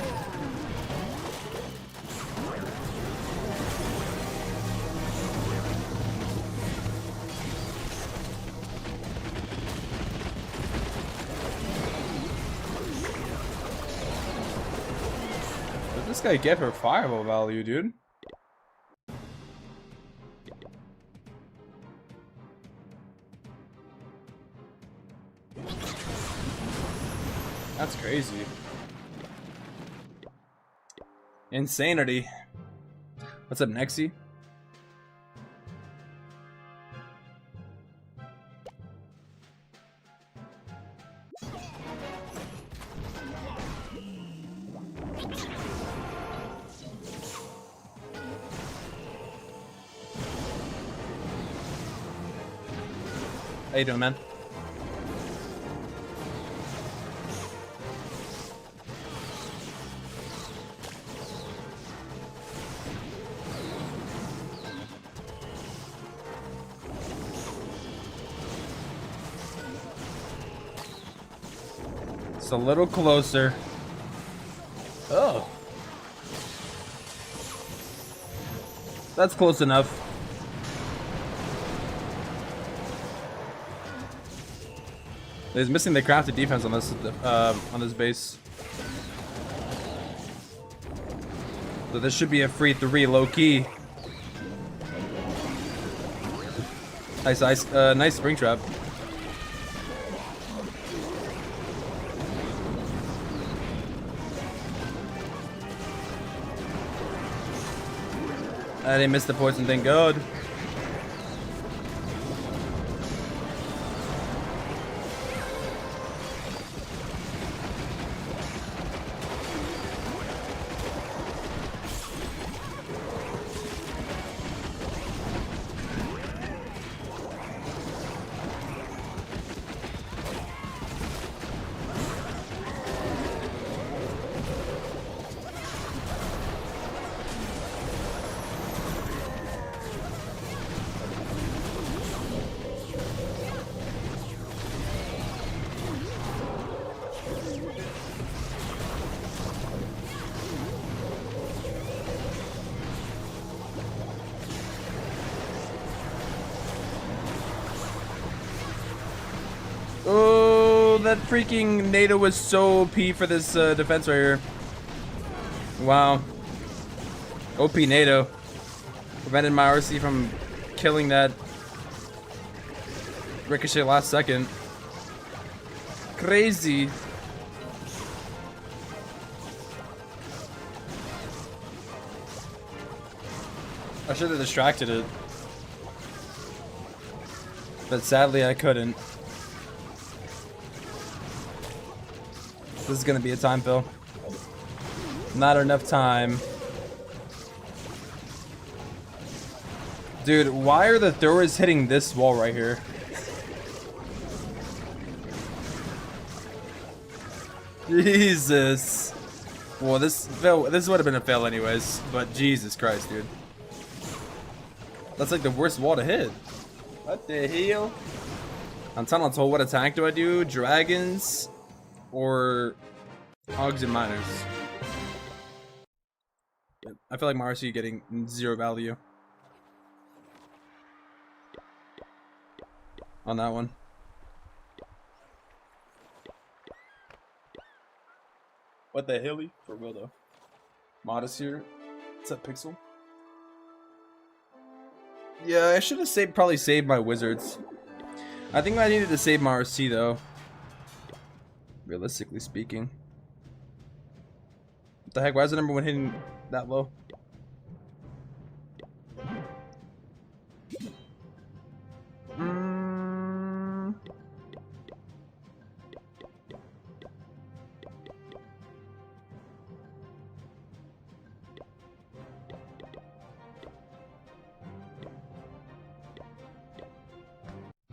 What did this guy get for fireball value, dude? That's crazy. Insanity. What's up, Nexy? How you doing, man? A little closer. Oh, that's close enough. He's missing the crafted defense on this base, so this should be a free 3 low key. Nice, nice spring trap. I didn't miss the poison, thank God. Oh, that freaking NATO was so OP for this defense right here. Wow. OP NATO. Prevented my RC from killing that ricochet last second. Crazy. I should have distracted it. But sadly I couldn't. This is gonna be a time fill. Not enough time. Dude, why are the throwers hitting this wall right here? Jesus. Well, this would have been a fail anyways, but Jesus Christ, dude. That's like the worst wall to hit. What the hell? I'm telling you, what attack do I do? Dragons or Hogs and Miners? I feel like Marcy getting 0 value on that one. What the hell? For real though. Modest here. What's up, Pixel? Yeah, I should have probably saved my wizards. I think I needed to save my RC though. Realistically speaking. What the heck? Why is the number 1 hitting that low?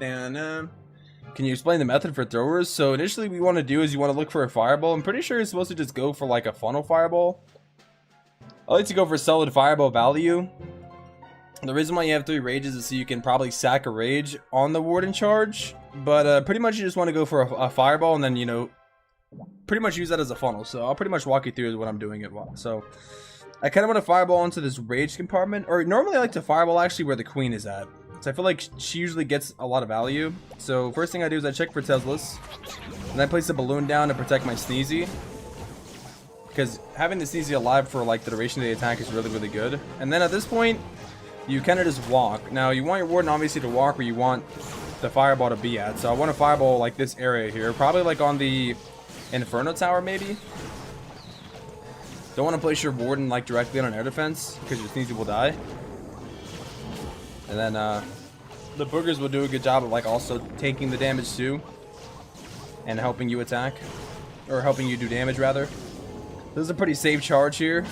And can you explain the method for throwers? So initially we want to do is you want to look for a fireball. I'm pretty sure you're supposed to just go for like a funnel fireball. I like to go for solid fireball value. The reason why you have 3 rages is so you can probably sack a rage on the warden charge. But pretty much you just want to go for a fireball and then, you know, pretty much use that as a funnel. So I'll pretty much walk you through what I'm doing it while. So I kind of want to fireball into this rage compartment. Or normally I like to fireball actually where the queen is at. So I feel like she usually gets a lot of value. So first thing I do is I check for Teslas. And I place a balloon down to protect my Sneezy. Because having the Sneezy alive for like the duration of the attack is really, really good. And then at this point, you kind of just walk. Now you want your warden obviously to walk where you want the fireball to be at. So I want to fireball like this area here. Probably like on the Inferno Tower maybe. Don't want to place your warden like directly on an air defense. Because your Sneezy will die. And then the boogers will do a good job of like also taking the damage too. And helping you attack. Or helping you do damage rather. This is a pretty safe charge here.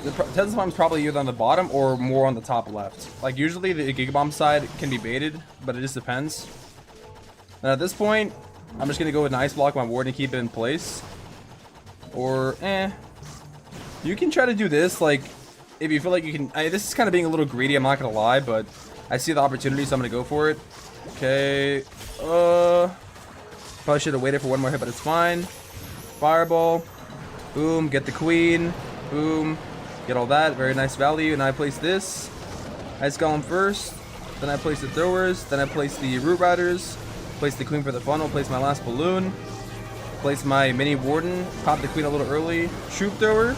The Tesla Bomb's probably either on the bottom or more on the top left. Like usually the Giga Bomb side can be baited, but it just depends. And at this point, I'm just gonna go with an Ice Block my warden and keep it in place. Or you can try to do this like if you feel like you can. This is kind of being a little greedy, I'm not gonna lie, but I see the opportunity, so I'm gonna go for it. Okay. Probably should have waited for one more hit, but it's fine. Fireball. Boom. Get the queen. Boom. Get all that. Very nice value. And I place this. Ice Golem first. Then I place the throwers. Then I place the root riders. Place the queen for the funnel. Place my last balloon. Place my mini warden. Pop the queen a little early. Troop thrower.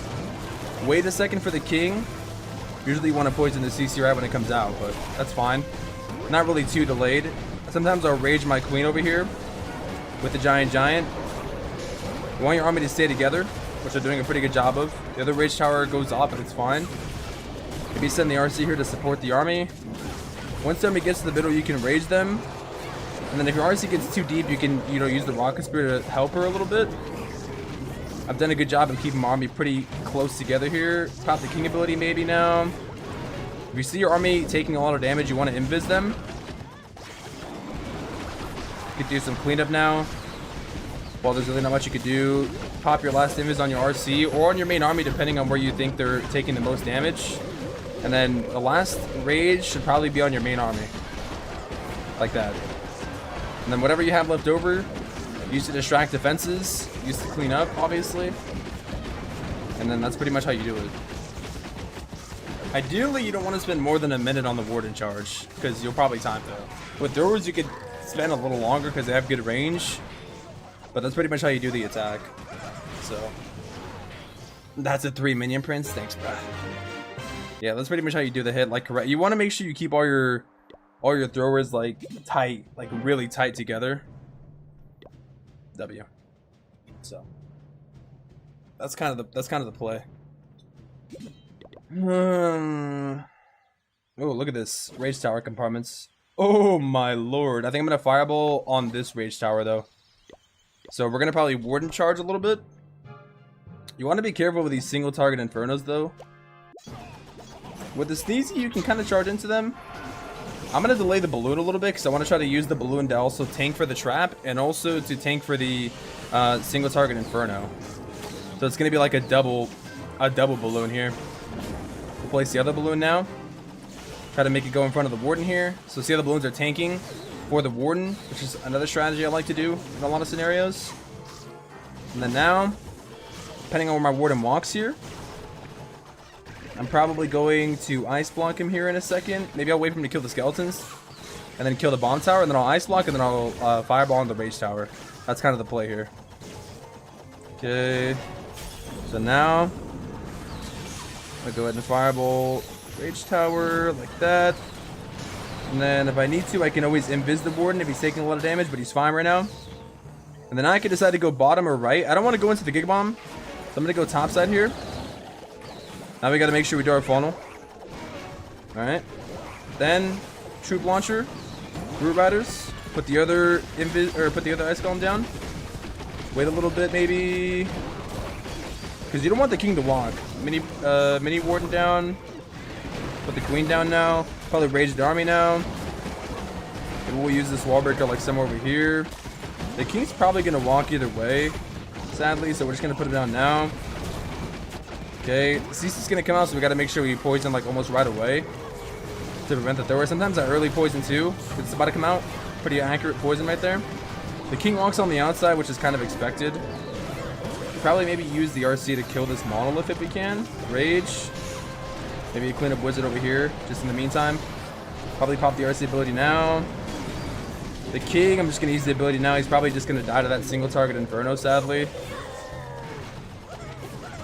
Wait a second for the king. Usually you want to poison the CC right when it comes out, but that's fine. Not really too delayed. Sometimes I'll rage my queen over here with the giant. You want your army to stay together, which they're doing a pretty good job of. The other rage tower goes off, but it's fine. Maybe send the RC here to support the army. Once the army gets to the middle, you can rage them. And then if your RC gets too deep, you can, you know, use the rocket spear to help her a little bit. I've done a good job of keeping my army pretty close together here. Pop the king ability maybe now. If you see your army taking a lot of damage, you want to invis them. You could do some cleanup now. Well, there's really not much you could do. Pop your last invis on your RC or on your main army, depending on where you think they're taking the most damage. And then the last rage should probably be on your main army. Like that. And then whatever you have left over, use to distract defenses. Use to clean up, obviously. And then that's pretty much how you do it. Ideally, you don't want to spend more than a minute on the warden charge, because you'll probably time fail. With throwers, you could spend a little longer because they have good range. But that's pretty much how you do the attack. So that's a 3 minion prince. Thanks, bro. Yeah, that's pretty much how you do the hit. Like correct. You want to make sure you keep all your throwers like tight, like really tight together. W. So that's kind of the play. Oh, look at this rage tower compartments. Oh my lord! I think I'm gonna fireball on this rage tower though. So we're gonna probably warden charge a little bit. You want to be careful with these single target infernos though. With the Sneezy, you can kind of charge into them. I'm going to delay the balloon a little bit because I want to try to use the balloon to also tank for the trap and also to tank for the single target Inferno. So it's going to be like a double balloon here. We'll place the other balloon now. Try to make it go in front of the Warden here. So see how the balloons are tanking for the Warden, which is another strategy I like to do in a lot of scenarios. And then now, depending on where my Warden walks here, I'm probably going to ice block him here in a second. Maybe I'll wait for him to kill the skeletons and then kill the bomb tower, and then I'll ice block, and then I'll fireball on the rage tower. That's kind of the play here. Okay. So now, I'll go ahead and fireball rage tower like that. And then if I need to, I can always invis the Warden if he's taking a lot of damage, but he's fine right now. And then I can decide to go bottom or right. I don't want to go into the Giga Bomb, so I'm going to go top side here. Now we got to make sure we do our funnel. Alright. Then, Troop Launcher, Root Riders. Put the other Ice Golem down. Wait a little bit maybe. Because you don't want the King to walk. Mini Warden down. Put the Queen down now. Probably Rage the Army now. Maybe we'll use this wall breaker like somewhere over here. The King's probably going to walk either way, sadly, so we're just going to put it down now. Okay, Cease is going to come out, so we got to make sure we poison like almost right away to prevent the thrower. Sometimes I early poison too, because it's about to come out. Pretty accurate poison right there. The King walks on the outside, which is kind of expected. Probably maybe use the RC to kill this Monolith if we can. Rage. Maybe a clean up Wizard over here, just in the meantime. Probably pop the RC ability now. The King, I'm just going to use the ability now. He's probably just going to die to that single target Inferno, sadly.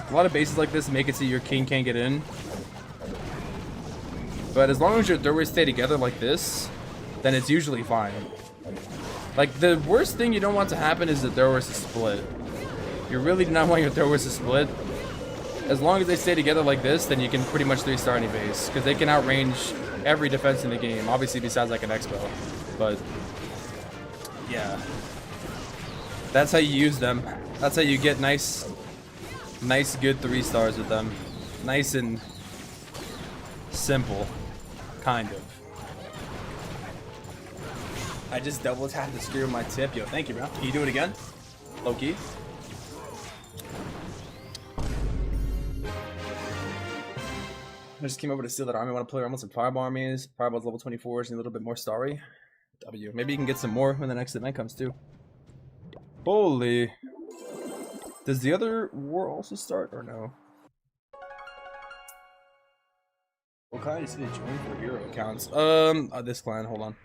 A lot of bases like this make it so your King can't get in. But as long as your throwers stay together like this, then it's usually fine. Like, the worst thing you don't want to happen is the throwers to split. You really do not want your throwers to split. As long as they stay together like this, then you can pretty much 3-star any base. Because they can outrange every defense in the game. Obviously, besides like an Expo. But, yeah. That's how you use them. That's how you get nice good 3-stars with them. Nice and simple. Kind of. I just double tapped the screw with my tip. Yo, thank you, bro. Can you do it again? Low key. I just came over to steal that army. I want to play around with some fireball armies. Fireball's level 24, so a little bit more starry. W. Maybe you can get some more when the next event comes too. Holy. Does the other war also start or no? What kind is it join for hero accounts? This clan, hold on.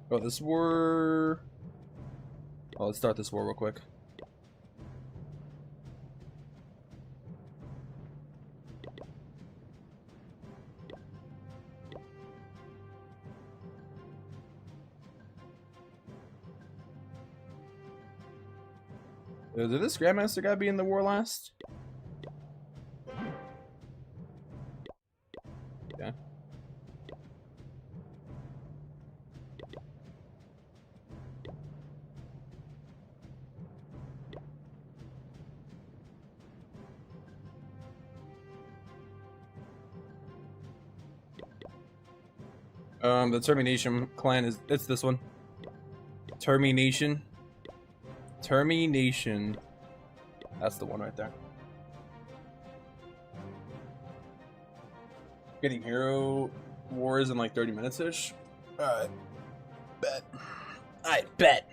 Oh, this war. Oh, let's start this war real quick. Did this Grandmaster guy be in the war last? Yeah. The Termination clan it's this one. Termination. Termination. That's the one right there. Getting hero wars in like 30 minutes ish. Alright. Bet. I bet.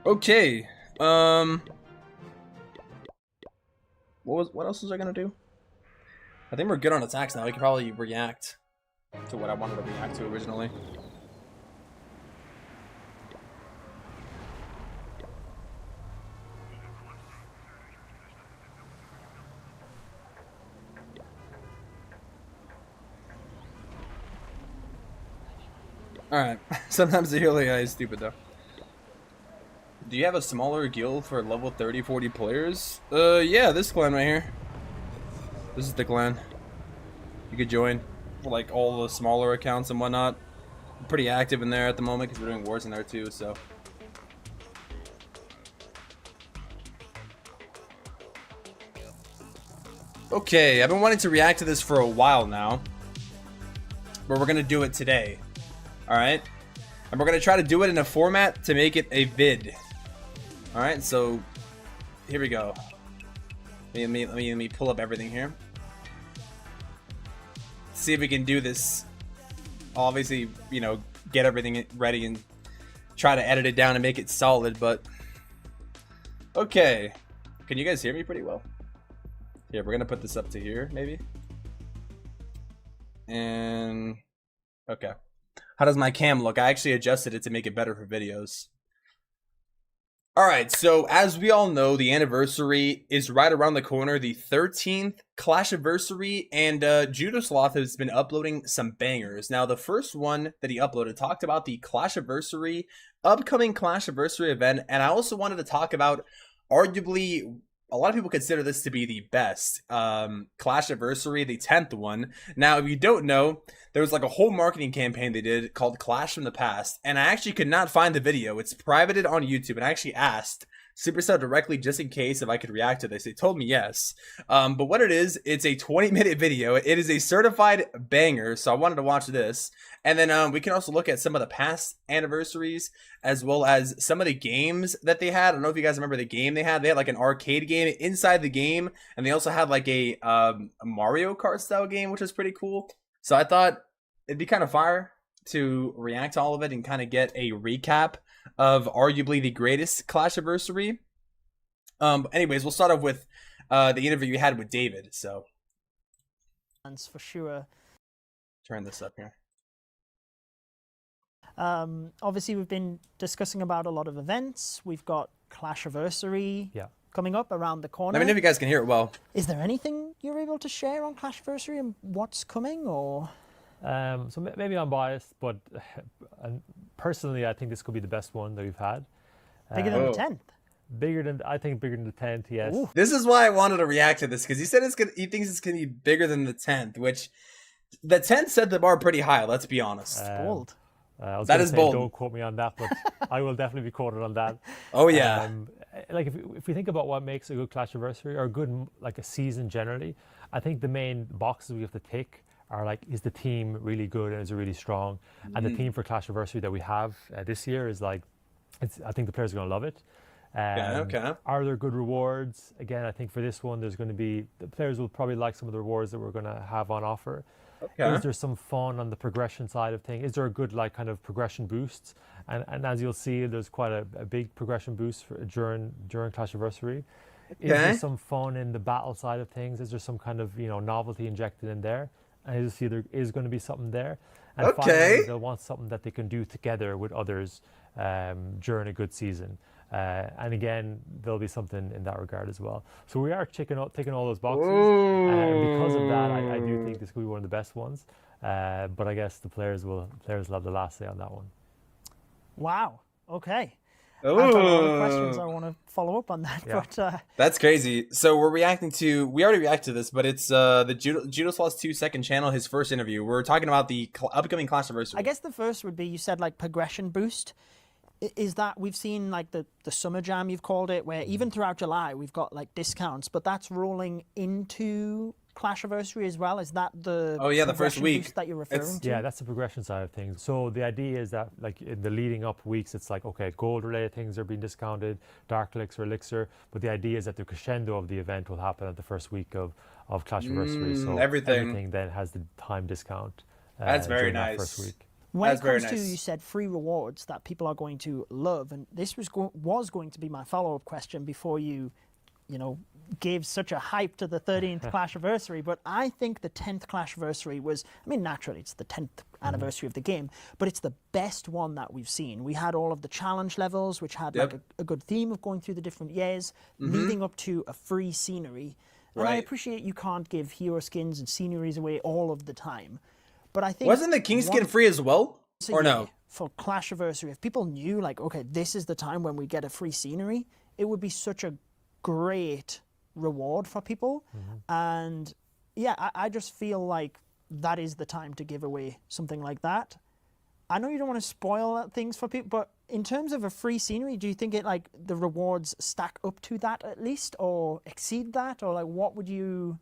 Okay. What else was I gonna do? I think we're good on attacks now. We can probably react to what I wanted to react to originally. Alright, sometimes the healing AI is stupid though. Do you have a smaller guild for level 30-40 players? Yeah, this clan right here. This is the clan. You could join for like all the smaller accounts and whatnot. I'm pretty active in there at the moment because we're doing wars in there too, so. Okay, I've been wanting to react to this for a while now, but we're gonna do it today. All right, and we're gonna try to do it in a format to make it a vid. All right, so here we go. Let me pull up everything here. See if we can do this. Obviously, you know, get everything ready and try to edit it down and make it solid. But okay, can you guys hear me pretty well? Yeah, we're gonna put this up to here, maybe. And okay, how does my cam look? I actually adjusted it to make it better for videos. All right, so as we all know, the anniversary is right around the corner, the 13th Clashiversary, and Judasloth has been uploading some bangers. Now, the first one that he uploaded talked about the Clashiversary, upcoming Clashiversary event, and I also wanted to talk about arguably, a lot of people consider this to be the best Clashiversary, the 10th one. Now, if you don't know, there was like a whole marketing campaign they did called Clash from the Past, and I actually could not find the video. It's privated on YouTube, and I actually asked Supercell directly just in case if I could react to this. They told me yes. But what it is, it's a 20-minute video. It is a certified banger, so I wanted to watch this. And then we can also look at some of the past anniversaries, as well as some of the games that they had. I don't know if you guys remember the game they had. They had like an arcade game inside the game, and they also had like a Mario Kart style game, which was pretty cool. So I thought it'd be kind of fire to react to all of it and kind of get a recap of arguably the greatest Clashiversary. Anyways, we'll start off with the interview you had with David. So, for sure. Turn this up here. Obviously, we've been discussing about a lot of events. We've got Clashiversary coming up around the corner. Let me know if you guys can hear it well. Is there anything you're able to share on Clashiversary and what's coming, or? So maybe I'm biased, but personally, I think this could be the best one that we've had. Bigger than the 10th? I think bigger than the 10th, yes. Ooh. This is why I wanted to react to this, because he said he thinks it's going to be bigger than the 10th, which the 10th set the bar pretty high, let's be honest. Bold. That is bold. Don't quote me on that, but I will definitely be quoted on that. Oh, yeah. Like if we think about what makes a good Clashiversary or a good, like a season generally, I think the main boxes we have to tick are like, is the team really good and is it really strong? And the theme for Clashiversary that we have this year is like, I think the players are going to love it. Okay. Are there good rewards? Again, I think for this one, the players will probably like some of the rewards that we're going to have on offer. Okay. Is there some fun on the progression side of things? Is there a good like kind of progression boosts? And as you'll see, there's quite a big progression boost during Clashiversary. Is there some fun in the battle side of things? Is there some kind of novelty injected in there? And you see there is going to be something there. And finally, they'll want something that they can do together with others during a good season. And again, there'll be something in that regard as well. So we are ticking all those boxes. And because of that, I do think this could be one of the best ones. But I guess the players will have the last say on that one. Wow. Okay. I've got a lot of questions I want to follow up on that. Yeah. But that's crazy. So we already reacted to this, but it's the Judasloth 2 second channel, his first interview. We're talking about the upcoming Clashiversary. I guess the first would be, you said like progression boost. Is that, we've seen like the summer jam, you've called it, where even throughout July we've got like discounts, but that's rolling into Clashiversary as well. Is that the the first week that you're referring to? Yeah, that's the progression side of things. So the idea is that like in the leading up weeks, it's like, okay, gold related things are being discounted, Dark Elixir, but the idea is that the crescendo of the event will happen at the first week of Clashiversary. So everything then has the time discount. That's very that nice. first week. When it comes to, you said free rewards that people are going to love, and this was going to be my follow-up question before you gave such a hype to the 13th Clashiversary, but I think the 10th Clashiversary was, I mean, naturally it's the 10th anniversary of the game, but it's the best one that we've seen. We had all of the challenge levels, which had like a good theme of going through the different years, leading up to a free scenery. And I appreciate you can't give hero skins and sceneries away all of the time. But I think wasn't the king skin free as well, or no? For Clashiversary, if people knew like, okay, this is the time when we get a free scenery, it would be such a great reward for people. And yeah, I just feel like that is the time to give away something like that. I know you don't want to spoil things for people, but in terms of a free scenery, do you think it like the rewards stack up to that at least, or exceed that, or like what would you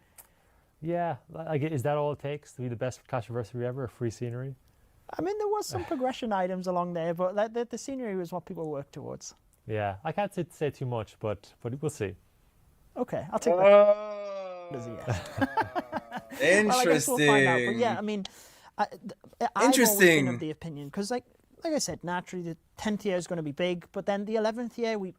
Yeah, like, is that all it takes to be the best Clashiversary ever? Free scenery? I mean, there was some progression items along there, but the scenery was what people worked towards. Yeah, I can't say too much, but we'll see. Okay, I'll take that as a yes. Interesting. Well, I guess we'll find out. But yeah, I mean, I've always been of the opinion, because like I said, naturally the 10th year is going to be big, but then the 11th year, we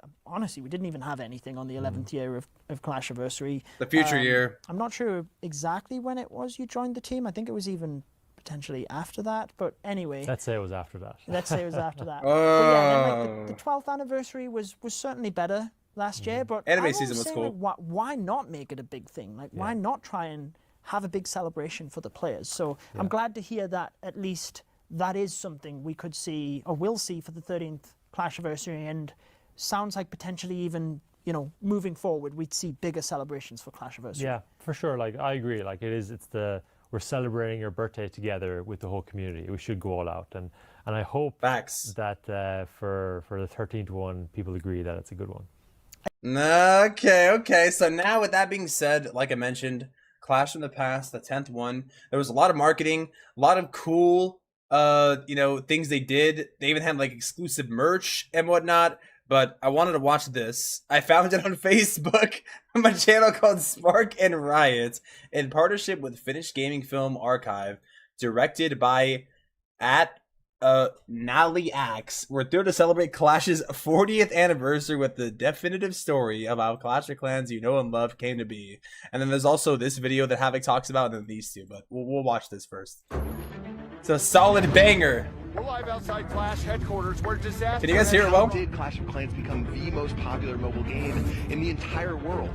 didn't even have anything on the 11th year of Clashiversary. The future year. I'm not sure exactly when it was you joined the team. I think it was even potentially after that, but anyway. Let's say it was after that. But yeah, then, like, the 12th anniversary was certainly better last year, but anime season was cool. Like, why not make it a big thing? Like, why not try and have a big celebration for the players? So I'm glad to hear that at least that is something we could see or will see for the 13th Clashiversary, and sounds like potentially even, you know, moving forward we'd see bigger celebrations for Clashiversary. Yeah, for sure. Like, I agree. Like, we're celebrating your birthday together with the whole community. We should go all out, and I hope that for the 13th one, people agree that it's a good one. Okay. So now, with that being said, like I mentioned, Clash from the past, the 10th one, there was a lot of marketing, a lot of cool, things they did. They even had like exclusive merch and whatnot. But I wanted to watch this. I found it on Facebook on my channel called Spark and Riot, in partnership with Finnish Gaming Film Archive, directed by Nali Axe. We're thrilled to celebrate Clash's 40th anniversary with the definitive story of how Clash of Clans you know and love came to be. And then there's also this video that Havoc talks about, and then these two. But we'll watch this first. It's a solid banger. We're live outside Clash headquarters, where disaster. Can you guys hear it well? How did Clash of Clans become the most popular mobile game in the entire world?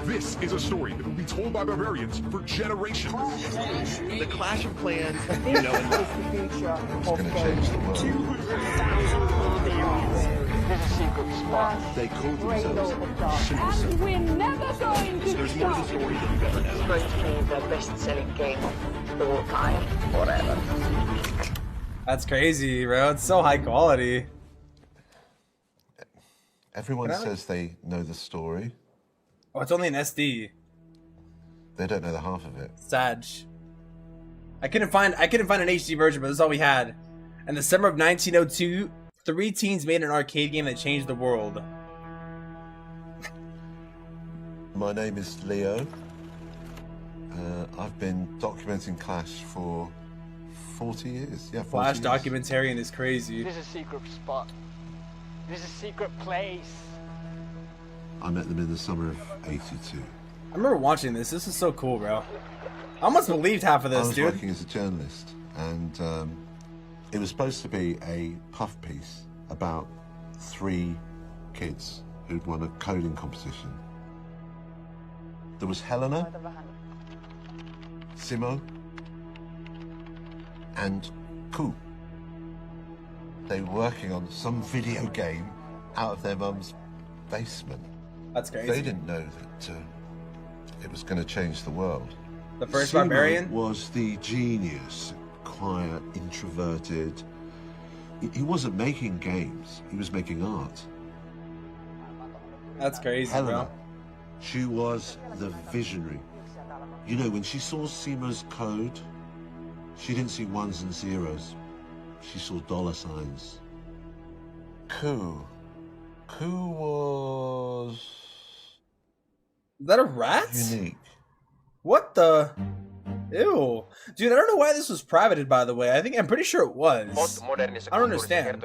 This is a story that will be told by barbarians for generations. The Clash of Clans you know and love. It's going to change the world. 200,000 barbarians. There's a secret spot. They call themselves and we're never going to There's more to the story than you've ever known. It's going to be the best-selling game of all time, forever. That's crazy, bro. It's so high quality. Everyone says they know the story. Oh, it's only an SD. They don't know the half of it. Sad. I couldn't find an HD version, but this is all we had. In the summer of 1902, 3 teens made an arcade game that changed the world. My name is Leo. I've been documenting Clash for 40 years. Yeah, 40 Flash years. documentarian is crazy. This is a secret spot. This is a secret place. I met them in the summer of '82. I remember watching this. This is so cool, bro. I almost believed half of this, dude. I was working as a journalist, and it was supposed to be a puff piece about 3 kids who'd won a coding competition. There was Helena, Simo, and Ku. They were working on some video game out of their mum's basement. That's crazy. They didn't know that it was going to change the world. The first Simo barbarian was the genius, quiet, introverted. He wasn't making games. He was making art. That's crazy, Helena, bro. she was the visionary. You know, when she saw Simo's code, she didn't see ones and zeros. She saw $signs. Ku was... Is that a rat? unique. What the? Ew. Dude, I don't know why this was privated, by the way. I'm pretty sure it was. I don't understand.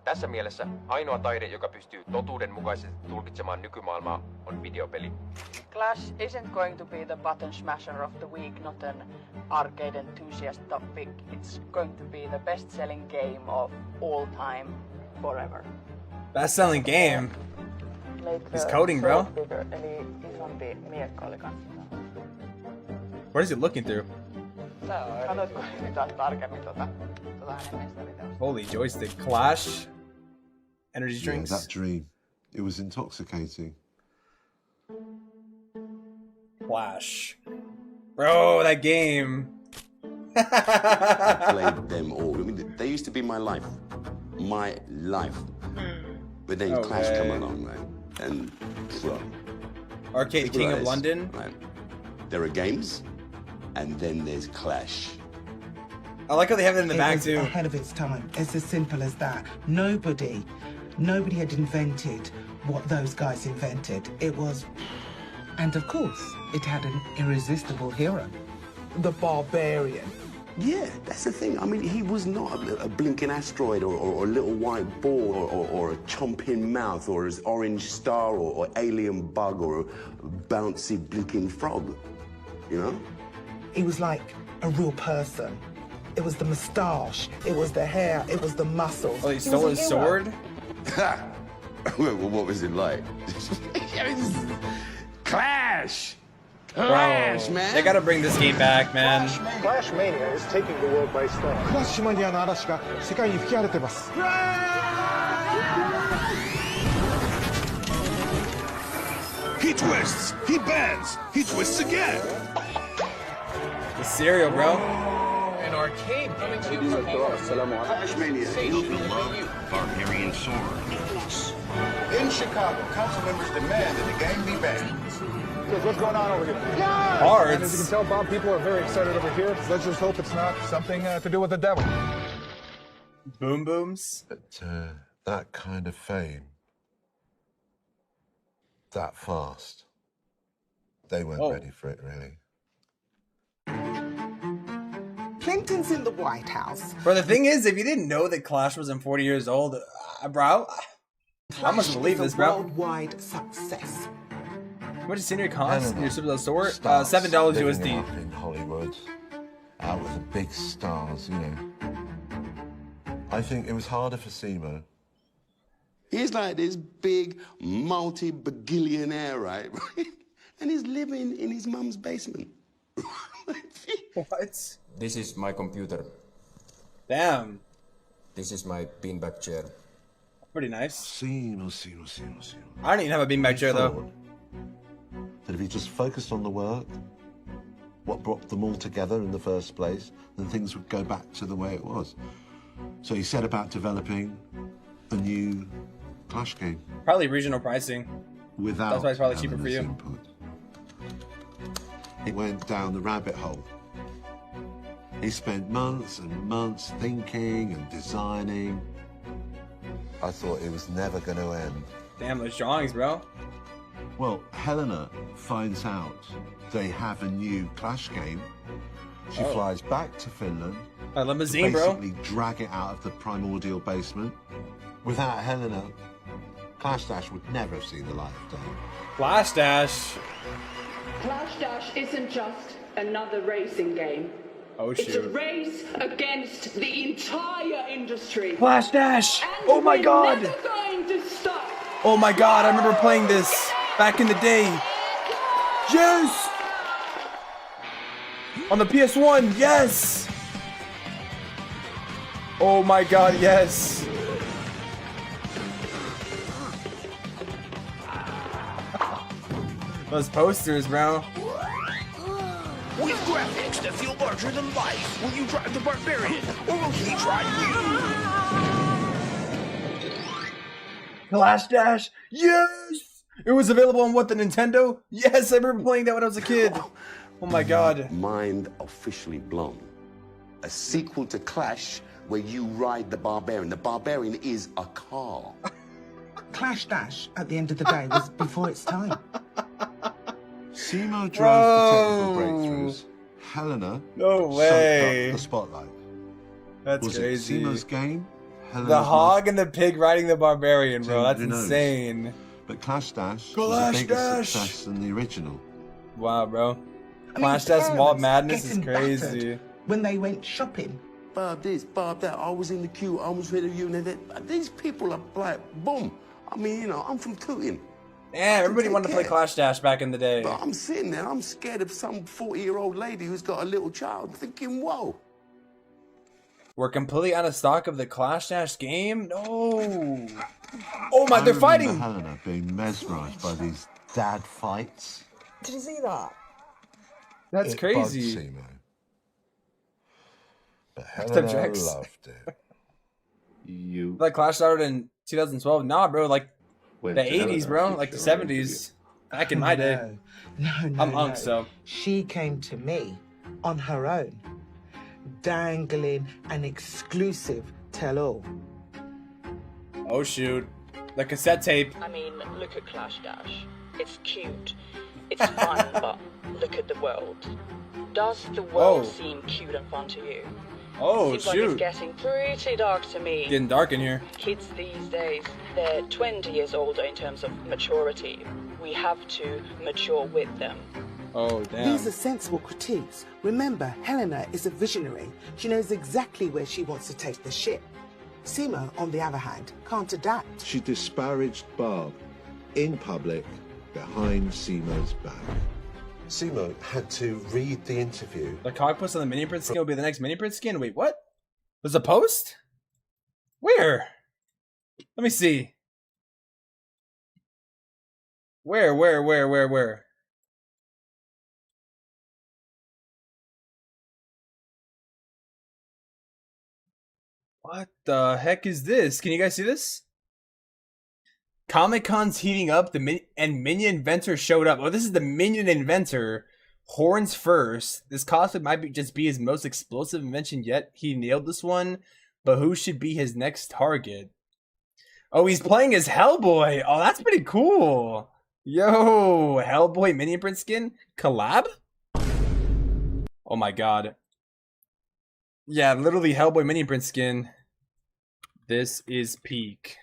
Tässä mielessä ainoa taide, joka pystyy totuudenmukaisesti tulkitsemaan nykymaailmaa, on videopeli. Clash isn't going to be the button smasher of the week, not an arcade enthusiast topic. It's going to be the best-selling game of all time, forever. Best-selling game? He's coding, bro. Eli isompi miekka oli kanssa. What is he looking through? Haluatko yhtään tarkemmin hänen mestariteosta? Holy joystick. Clash? Energy drinks? Yeah, that dream. It was intoxicating. Clash. Bro, that game. I played them all. I mean, they used to be my life. My life. But then Clash come along, right? And well, Arcade King of London. Right. There are games, and then there's Clash. I like how they have it in the back too. Ahead of its time. It's as simple as that. Nobody had invented what those guys invented. It was, and of course, it had an irresistible hero, the Barbarian. Yeah, that's the thing. I mean, he was not a blinking asteroid or a little white ball or a chomping mouth or an orange star or alien bug or a bouncy blinking frog, you know? He was like a real person. It was the moustache, it was the hair, it was the muscles. Oh, he stole his sword? Well, what was it like? Clash! Bro, Clash, man! They gotta bring this game back, man. Clash Mania is taking the world by storm. クラッシュマニアの嵐が世界に吹き荒れてます。He twists, he bends, he twists again. The cereal, bro. An arcade coming to you from Clash Mania. Barbarian sword. In Chicago, council members demand that the game be banned. What's going on over here? Cards. And as you can tell, Bob, people are very excited over here. Let's just hope it's not something to do with the devil. Boom booms. But that kind of fame, that fast, they weren't ready for it, really. Clinton's in the White House. Bro, the thing is, if you didn't know that Clash wasn't 40 years old, bro, I must believe this, bro. Worldwide success. How much senior cost in your Super store? Stars $7 living USD. up in Hollywood, out with the big stars, you know. I think it was harder for Simo. He's like this big multi-bagillionaire, right? And he's living in his mum's basement. What? This is my computer. Damn. This is my beanbag chair. Pretty nice. Simo. I don't even have a beanbag chair, though. That if he just focused on the work, what brought them all together in the first place, then things would go back to the way it was. So he set about developing a new Clash game. Probably regional pricing. Without That's why it's probably cheaper for Helena's you. input. He went down the rabbit hole. He spent months and months thinking and designing. I thought it was never going to end. Damn, those drawings, bro. Well, Helena finds out they have a new Clash game. She flies back to Finland. A limousine, bro. Basically drag it out of the primordial basement. Without Helena, Clash Dash would never have seen the light of day. Flash Dash. Clash Dash isn't just another racing game. Oh, It's a shoot. race against the entire industry. Flash Dash. And Oh my we're god. never going to stop. Oh my god, I remember playing this back in the day. Yes! On the PS1, yes! Oh my god, yes! Those posters, bro. With graphics that feel larger than life, will you drive the Barbarian, or will he drive you? Clash Dash, yes! It was available on what, the Nintendo? Yes, I remember playing that when I was a kid. Oh my god. Mind officially blown. A sequel to Clash where you ride the Barbarian. The Barbarian is a car. Clash Dash, at the end of the day, was before its time. Simo drove the technical breakthroughs. Helena No soaked way. up the spotlight. That's Was crazy. it Simo's game? Helena's The hog and the pig riding the barbarian, bro. That's Who knows? insane. But Clash Dash was Clash a bigger Dash. success than the original. Wow, bro. I mean, Clash Dash Mall parents Madness is getting crazy. battered when they went shopping. Bob this, Bob that. I was in the queue. I was ready to you. These people are like, boom. I mean, you know, I'm from Tooting. Damn, everybody wanted to play Clash Dash back in the day. But I'm sitting there, I'm scared of some 40-year-old lady who's got a little child thinking, whoa. We're completely out of stock of the Clash Dash game? No. Oh my, they're I fighting. remember Helena being mesmerized by these dad fights. Did you see that? That's It crazy. bugged Simo. But The Helena Jax. loved it. You. Like Clash started in 2012? Nah, bro. Like Went the to 80s, Helena bro. to Like the show her 70s. Back in my day. No, I'm hung, so. She came to me on her own, dangling an exclusive tell-all. Oh, shoot. The cassette tape. I mean, look at Clash Dash. It's cute. It's fun, but look at the world. Does the world seem cute and fun to you? Oh, Seems shoot. like it's getting pretty dark to me. Getting dark in here. Kids these days, they're 20 years older in terms of maturity. We have to mature with them. Oh, damn. These are sensible critiques. Remember, Helena is a visionary. She knows exactly where she wants to take the ship. Simo, on the other hand, can't adapt. She disparaged Barb in public behind Simo's back. Simo had to read the interview. The comic post on the Minion print skin will be the next Minion print skin? Wait, what? There's a post? Where? Let me see. Where? What the heck is this? Can you guys see this? Comic-Con's heating up, and Minion Inventor showed up. Oh, this is the Minion Inventor. Horns first. This costume might just be his most explosive invention yet. He nailed this one, but who should be his next target? Oh, he's playing as Hellboy. Oh, that's pretty cool. Yo, Hellboy Minion print skin collab? Oh my god. Yeah, literally Hellboy Minion print skin. This is peak.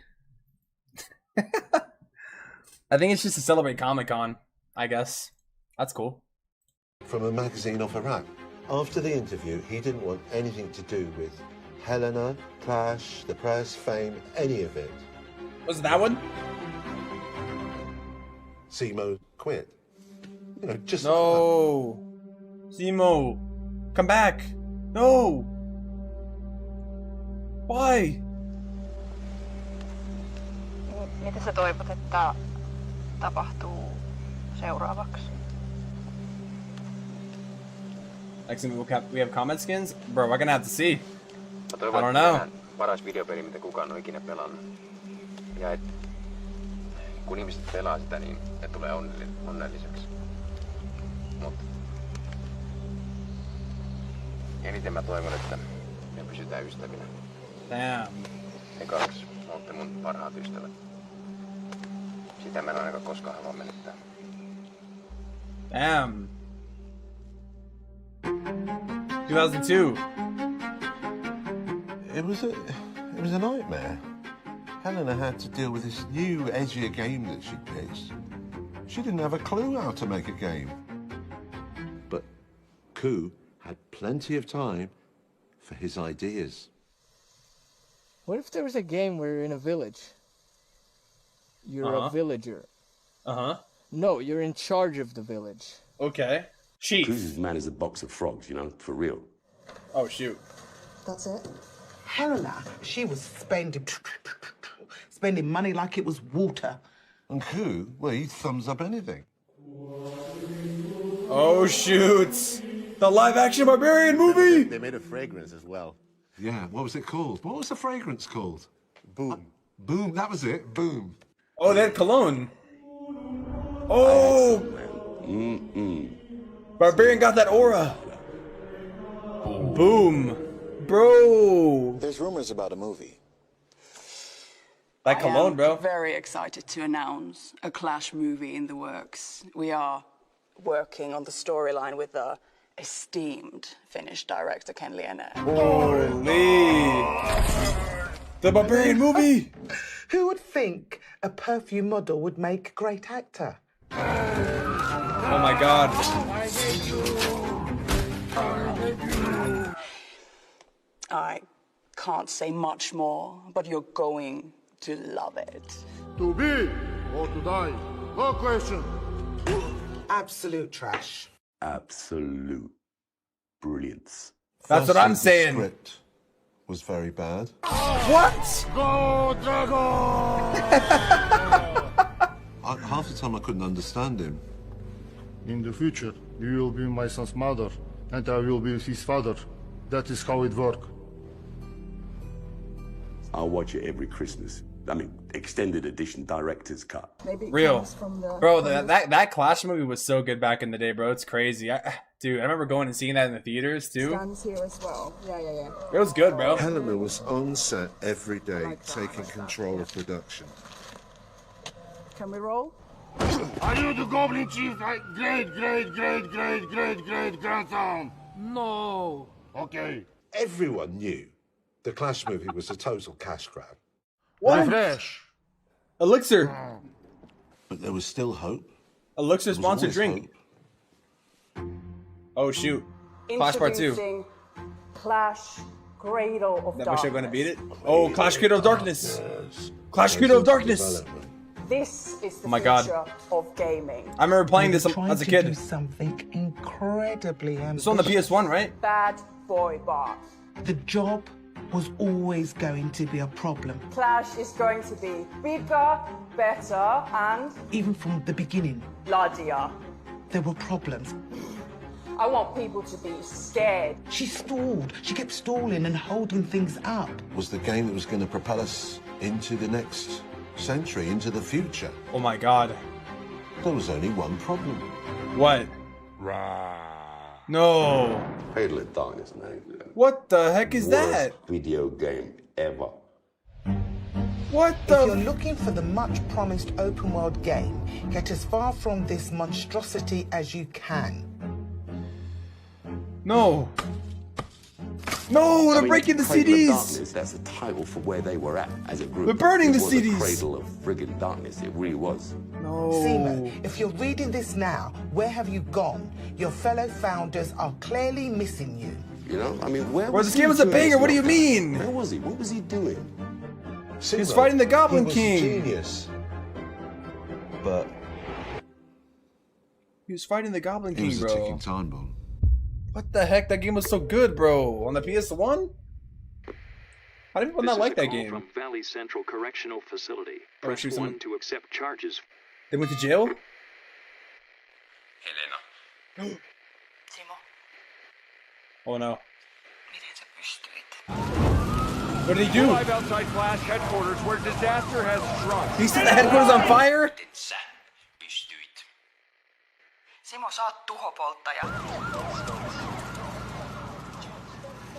I think it's just to celebrate Comic-Con, I guess. That's cool. From a magazine off a rack. After the interview, he didn't want anything to do with Helena, Clash, the press, fame, any of it. Was it that one? Simo quit. You know, just no. Simo, come back. No. Why? Mitä sä toivot, että tapahtuu seuraavaksi? Excellent. We have comment skins? Bro, we're gonna have to see. Mä toivon, I don't know. Paras videopeli, mitä kukaan on ikinä pelannut. Ja kun ihmiset pelaa sitä, niin ne tulee onnelliseksi. Mut eniten mä toivon, että me pysytään ystävinä. Damn. Te kaksi ootte mun parhaat ystävät. Sitä mä en ainakaan koskaan halua menettää. Damn. 2002. It was a nightmare. Helena had to deal with this new, edgier game that she pitched. She didn't have a clue how to make a game. But Ku had plenty of time for his ideas. What if there was a game where you're in a village? You're a villager. No, you're in charge of the village. Okay. Chief. Ku's man is a box of frogs, you know, for real. Oh, shoot. That's it. Helena, she was spending money like it was water. And Ku, well, he thumbs up anything. Oh, shoot. The live-action Barbarian movie. They made a fragrance as well. Yeah, what was it called? What was the fragrance called? Boom. Boom, that was it. Boom. Oh, they had cologne. Oh. Barbarian got that aura. Boom. Bro. There's rumors about a movie. That cologne, bro. Very excited to announce a Clash movie in the works. We are working on the storyline with the esteemed Finnish director Ken Liene. Holy. The Barbarian movie. Who would think a perfume model would make a great actor? Oh my god. I can't say much more, but you're going to love it. To be or to die? No question. Absolute trash. Absolute brilliance. That's what I'm saying. The script was very bad. What? Go Dragon! Half the time I couldn't understand him. In the future, you will be my son's mother, and I will be his father. That is how it works. I'll watch it every Christmas. I mean, extended edition director's cut. Maybe it Real. comes from the Bro, that Clash movie was so good back in the day, bro. It's crazy. Dude, I remember going and seeing that in the theaters, too. stands here as well. Yeah. It was good, bro. Helena was on set every day, taking control of production. Can we roll? Are you the Goblin Chief's great grandson? No. Okay. Everyone knew the Clash movie was a total cash grab. What? Fresh. Elixir. But there was still hope. Elixir There was sponsored always drink. Oh, shoot. Clash Part 2. Introducing Clash Cradle of That Darkness. wish I'm gonna beat it. Oh, Clash Cradle of Darkness. Clash Cradle of Darkness. This is the Oh my God. future of gaming. I remember playing They this were trying as a to kid. do something incredibly This was on the ambitious. PS1, right? Bad boy Bart. The job was always going to be a problem, Clash is going to be bigger, better, and even from the beginning. bloodier. There were problems. I want people to be scared. She stalled. She kept stalling and holding things up. Was the game that was going to propel us into the next century, into the future. Oh my God. There was only one problem. What? No. Cradle of Darkness, man. What the heck is Worst that? video game ever. What If you're looking for the much-promised open-world game, get as far from this monstrosity as you can. No. No, they're breaking the Cradle of CDs. Darkness, that's a title for where they were at as a group. They're burning It the was CDs. A cradle of friggin' darkness, it really was. No. Simo, if you're reading this now, where have you gone? Your fellow founders are clearly missing you. You know, I mean, where Bro, was this he game was a during banger. this What do you lockdown? mean? Where was he? What was he doing? He was fighting the Goblin he was King. Genius. But He was fighting the Goblin it King, was a bro. ticking time bomb. What the heck? That game was so good, bro. On the PS1? How do people not like that game? From Valley Central Correctional Facility. Oh, Press shoot 1 some- to accept charges. They went to jail? Helena. Oh no. What did he do? Live outside Clash headquarters where disaster has struck. He set the headquarters on fire? Simo, sä oot tuhopolttaja.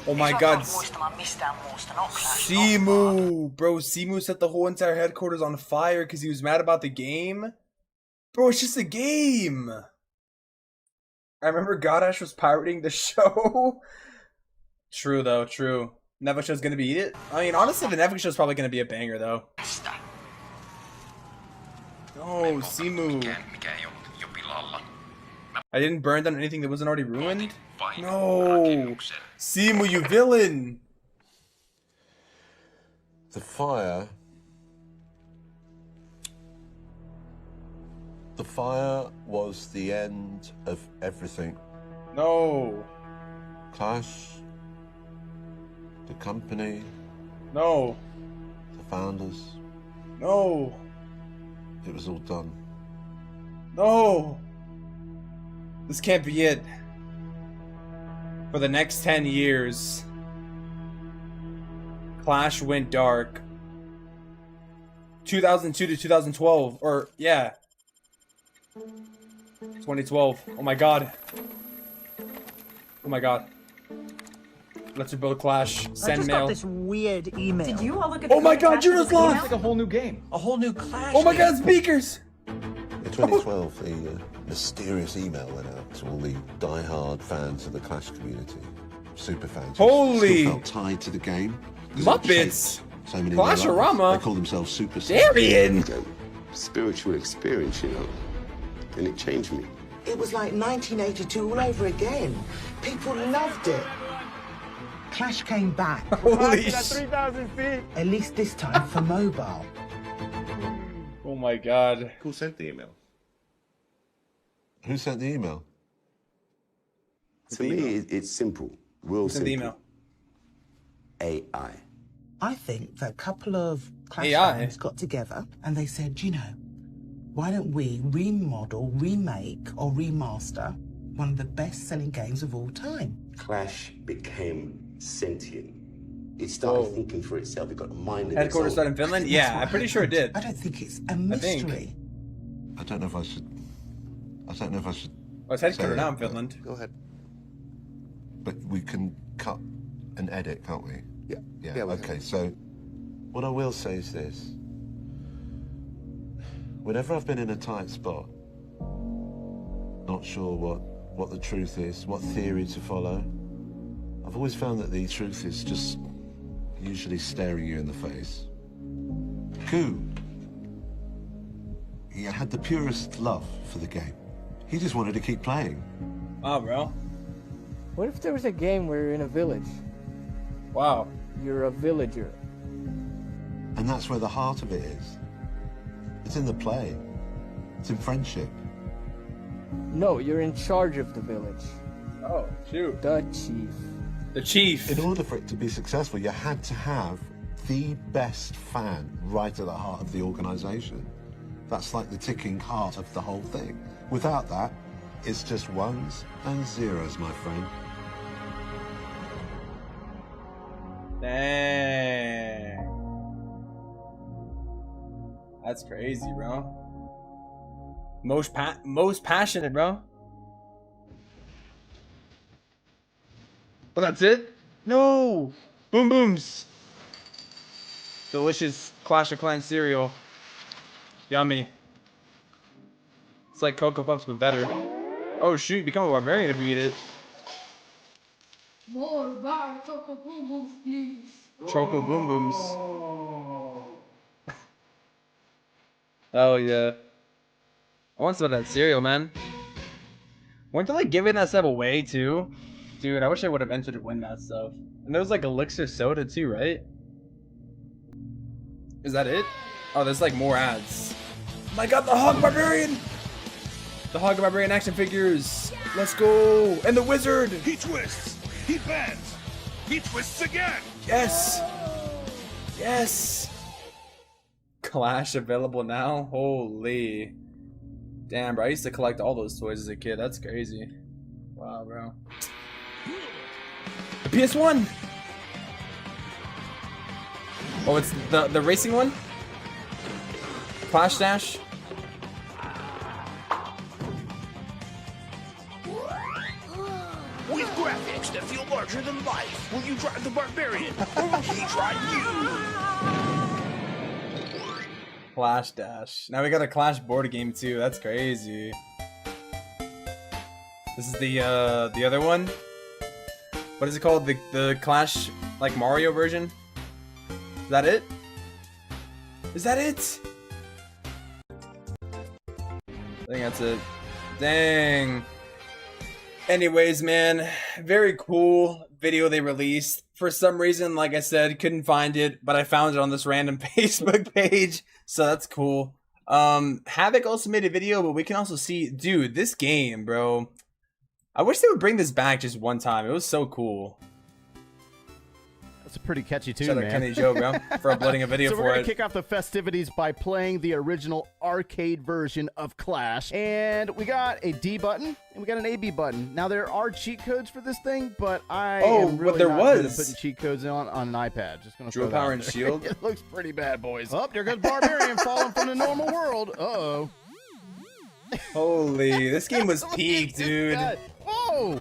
Oh my Ei sua God. voi muistamaan mistään muusta. No Clash. Simu. Bro, Simu set the whole entire headquarters on fire because he was mad about the game? Bro, it's just a game. I remember Godash was pirating the show. True, though. True. Netflix show's gonna be it. I mean, honestly, the Netflix show's probably gonna be a banger, though. No, Simu. I didn't burn down anything that wasn't already ruined? No! Simu, you villain! The fire was the end of everything. No! Clash, the company, No! the founders, No! it was all done. No! This can't be it. For the next 10 years, Clash went dark. 2002 to 2012, or yeah. 2012. Oh my god. Oh my god. Let's rebuild Clash. I Send just mail. got this weird email. Did you all look at Oh my god, Juno's It's lost! like a whole new game. A whole new Clash. Oh my god, speakers! In 2012, a mysterious email went out to all the die-hard fans of the Clash community. Super fans. who Holy- Still felt tied to the game. 'Cause it Muppets! shaped So many of their lives. Clash-orama. They call themselves Super Darian! Spiritual experience, you know. And it changed me. It was like 1982 all over again. People loved it. Clash came back. Holy At 3,000 feet. At least this time for mobile. Oh my god. Who sent the email? Who sent the email? To me, it's simple. Real Send simple. the email. AI. I think that a couple of Clash AI. fans got together and they said, you know, why don't we remodel, remake, or remaster one of the best-selling games of all time? Clash became sentient. It started thinking for itself. It got a mind of Headquarters its own. started in Finland? Yeah, I'm pretty sure it did. I don't think it's a mystery. I don't know if I should. I don't know if I should. Well, it's headquartered now in Finland. Go ahead. But we can cut and edit, can't we? Yeah. Yeah. Okay. So, what I will say is this: whenever I've been in a tight spot, not sure what the truth is, what theory to follow, I've always found that the truth is just usually staring you in the face. Koo. He had the purest love for the game. He just wanted to keep playing. Wow, bro. What if there was a game where you're in a village? Wow. You're a villager. And that's where the heart of it is. It's in the play. It's in friendship. No, you're in charge of the village. Oh, shoot. The chief. The chief. In order for it to be successful, you had to have the best fan right at the heart of the organization. That's like the ticking heart of the whole thing. Without that, it's just ones and zeros, my friend. Dang. That's crazy, bro. Most passionate, bro. Well, that's it? No! Boom Booms! Delicious Clash of Clans cereal. Yummy. It's like Cocoa Puffs, but better. Oh shoot, you become a barbarian if you eat it. More bar Choco Boom Booms, please. Choco Boom Booms. Oh yeah. I want some of that cereal, man. Weren't they like giving that stuff away too? Dude, I wish I would have entered to win that stuff. And there was like Elixir soda too, right? Is that it? Oh, there's like more ads. Oh my god, the Hog Barbarian! The Hog Barbarian action figures! Let's go! And the Wizard! He twists! He bends! He twists again! Yes! Yes! Clash available now? Holy. Damn, bro. I used to collect all those toys as a kid. That's crazy. Wow, bro. The PS1! Oh, it's the racing one? Clash Dash? With graphics that feel larger than life, will you drive the barbarian, or will he drive you? Clash Dash. Now we got a Clash board game too. That's crazy. This is the other one. What is it called? The Clash like Mario version? Is that it? Is that it? I think that's it. Dang. Anyways, man, very cool video they released. For some reason, like I said, couldn't find it, but I found it on this random Facebook page, so that's cool. Havoc also made a video, but we can also see, dude, this game, bro. I wish they would bring this back just one time. It was so cool. It's a pretty catchy tune, Shout out man. Kenny Joe, bro, for uploading a video so for we're gonna it. kick off the festivities by playing the original arcade version of Clash, and we got a D button and we got an AB button. Now there are cheat codes for this thing, but I am really but there not good was. at putting cheat codes on an iPad. Just gonna Drill throw that power out and there. shield. It looks pretty bad, boys. Oh, there goes Barbarian falling from the normal world. Uh-oh. Holy, this game was peak, dude. Whoa!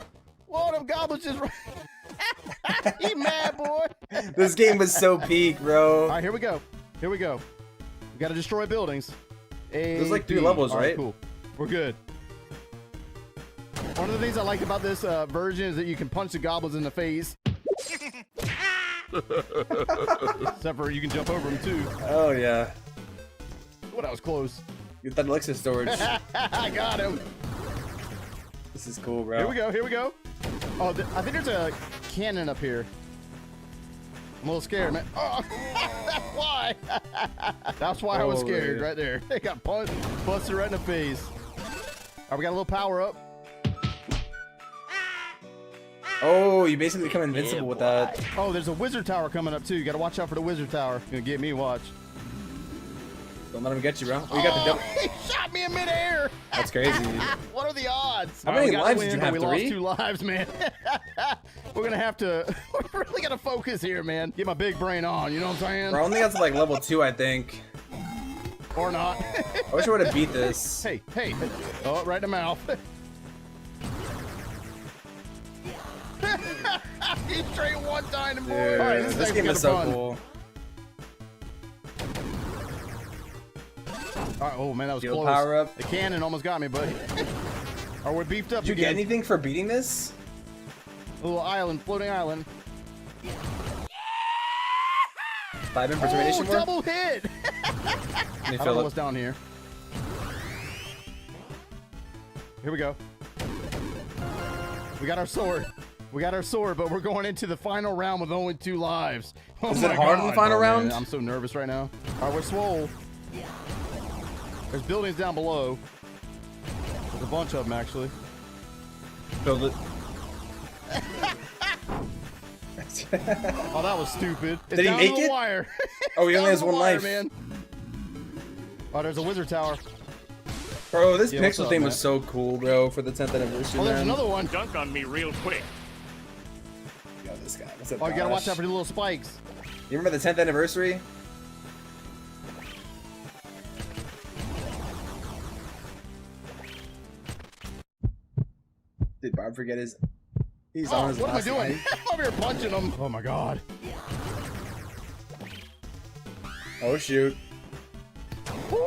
Whoa, them goblins just... He mad, boy. This game was so peak, bro. All right, here we go. Here we go. We got to destroy buildings. There's like 3 levels, All right? Cool. We're good. One of the things I like about this version is that you can punch the goblins in the face. Except for you can jump over them too. Oh yeah. Oh, that was close. Get that Elixir storage. I got him. This is cool, bro. Here we go. Here we go. Oh, I think there's a cannon up here. I'm a little scared, man. Oh, that's why. That's why I was scared right there. They got punched, busted right in the face. All right, we got a little power up. Oh, you basically become invincible with that. Oh, there's a wizard tower coming up too. You got to watch out for the wizard tower. It's gonna get me. Watch. Don't let him get you, bro. Oh, you got the double. He shot me in midair. That's crazy. What are the odds? How many lives did you have? We 3? lost 2 lives, man. We're gonna have to really gotta focus here, man. Get my big brain on, you know what I'm saying? Bro, I only got to like level 2, I think. Or not. I wish I would have beat this. Hey. Oh, right in the mouth. He straight one time and more. Dude, Right, this game is so fun. cool. All right, oh man, that was Shield close. power up. The cannon almost got me, buddy. Or we're beefed up Did you again. get anything for beating this? A little island, floating island. 5 impersonation more? Double hit! I don't know what's down here. Here we go. We got our sword. We got our sword, but we're going into the final round with only 2 lives. Oh Is my it hard God. in the final round? Man, I'm so nervous right now. All right, we're swole. There's buildings down below. There's a bunch of them, actually. Build it. Oh, that was stupid. It's Did he down make to the it? wire. Oh, he It's only down has to the 1 wire, life. man. Oh, there's a wizard tower. Bro, this Yeah, what's pixel up, thing Matt? was so cool, bro, for the 10th anniversary. Oh, there's man. another one. Dunk on me real quick. Yo, this guy. What's up, Oh, you gotta watch Josh? out for the little spikes. You remember the 10th anniversary? Did Bob forget his... He's on his What am I last doing? life. I'm over here punching him. Oh my God. Oh, shoot.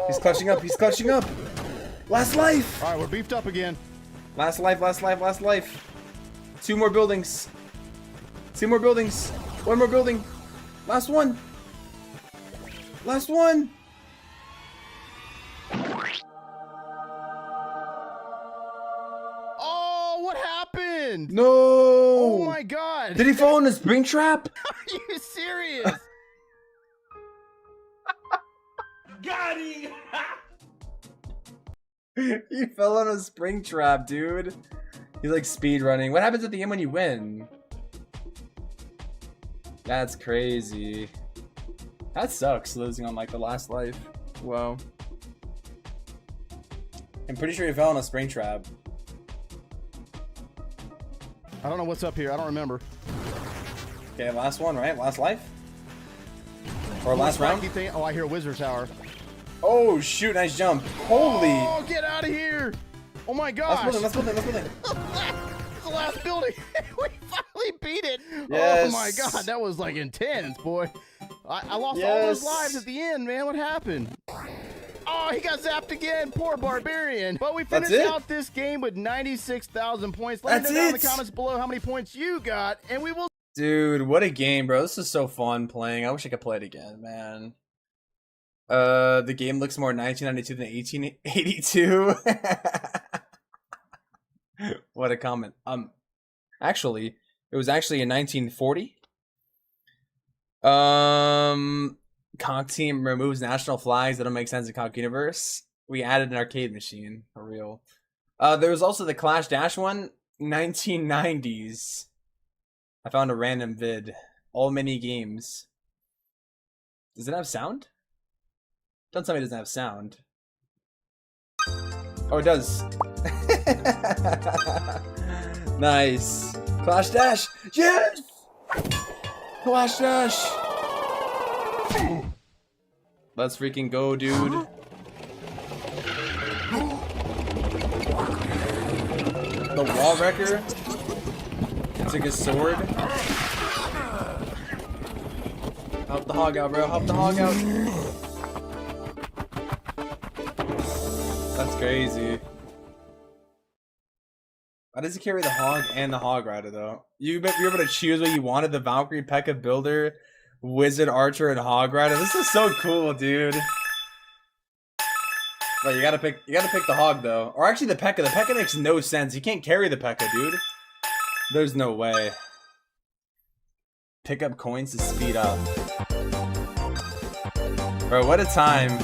He's clutching up. He's clutching up. Last life. All right, we're beefed up again. Last life, last life, last life. 2 more buildings. 2 more buildings. 1 more building. Last one. Last one. Oh, what happened? No. Oh my God. Did he fall in a spring trap? Are you serious? Got him. He fell on a spring trap, dude. He's like speed running. What happens at the end when you win? That's crazy. That sucks, losing on like the last life. Wow. I'm pretty sure he fell in a spring trap. I don't know what's up here. I don't remember. Okay, last one, right? Last life? Or last round? Oh, I hear a wizard tower. Oh, shoot, nice jump. Holy. Oh, get out of here. Oh my gosh. Let's build it, let's build it. It's the last building. We finally beat it. Yes. Oh my God, that was like intense, boy. I lost all Yes. those lives at the end, man. What happened? Oh, he got zapped again. Poor barbarian. But we That's finished it? out this game with 96,000 points. Let That's me know down in it. the comments below how many points you got, and we will. Dude, what a game, bro. This is so fun playing. I wish I could play it again, man. The game looks more 1992 than 1882. What a comment. Actually, it was actually in 1940. Conk Team removes national flags that don't make sense in Conk Universe. We added an arcade machine, for real. There was also the Clash Dash one, 1990s. I found a random vid. All mini games. Does it have sound? Don't tell me it doesn't have sound. Oh, it does. Nice. Clash Dash. Yes! Clash Dash. Let's freaking go, dude. The wall wrecker. Took his sword. Help the hog out, bro. Help the hog out. That's crazy. Why does he carry the hog and the hog rider though? You're able to choose what you wanted: the Valkyrie, P.E.K.K.A. Builder, Wizard, Archer, and Hog Rider. This is so cool, dude. But you gotta pick the hog though, or actually the P.E.K.K.A. The P.E.K.K.A. makes no sense. You can't carry the P.E.K.K.A., dude. There's no way. Pick up coins to speed up. Bro, what a time.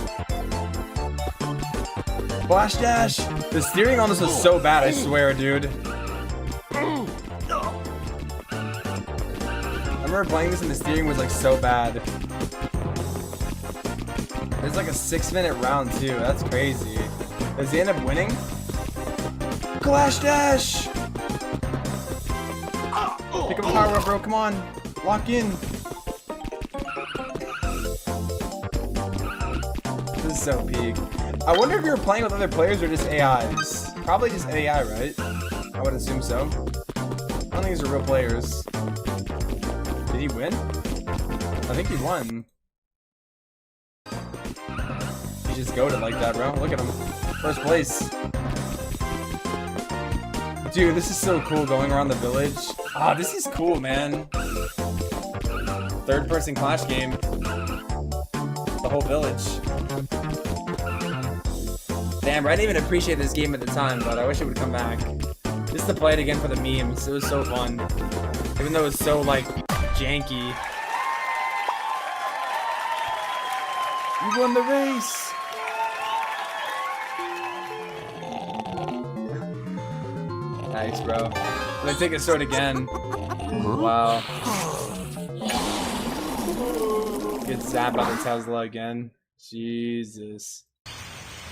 Flash Dash! The steering on this was so bad, I swear, dude. I remember playing this and the steering was like so bad. There's like a 6-minute round too, that's crazy. Does he end up winning? Clash Dash! Pick up a power up, bro, come on. Lock in. This is so peak. I wonder if you were playing with other players or just AIs. Probably just AI, right? I would assume so. I don't think these are real players. Did he win? I think he won. He just goated like that, bro. Look at him. First place. Dude, this is so cool going around the village. Ah, this is cool, man. Third person Clash game. The whole village. Damn, I didn't even appreciate this game at the time, but I wish it would come back. Just to play it again for the memes. It was so fun. Even though it was so, like, janky. You won the race! Nice, bro. I'm gonna take a sword again. Wow. Get zapped by the Tesla again. Jesus.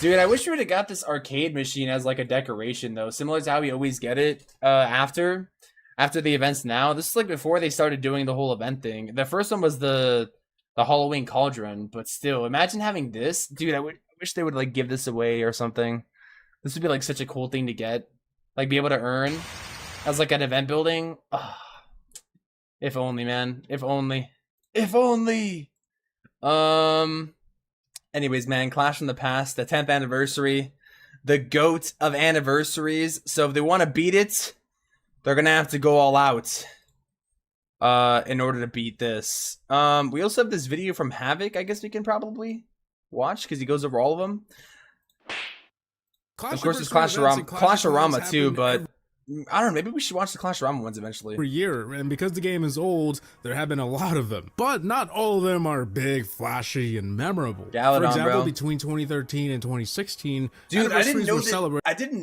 Dude, I wish we would have got this arcade machine as like a decoration though, similar to how we always get it after the events now. This is like before they started doing the whole event thing. The first one was the Halloween cauldron, but still, imagine having this. Dude, I wish they would like give this away or something. This would be like such a cool thing to get. Like be able to earn as like an event building. Oh, if only, man. If only. If only. Anyways, man, Clash from the Past, the 10th anniversary, the GOAT of anniversaries. So if they want to beat it, they're gonna have to go all out in order to beat this. We also have this video from Havoc. I guess we can probably watch because he goes over all of them. Of course, there's Clasharama too, but I don't know, maybe we should watch the Clasharama ones eventually. Per year, and because the game is old, there have been a lot of them. But not all of them are big, flashy, and memorable. Galadon, for example, bro. between 2013 and 2016, dude, I didn't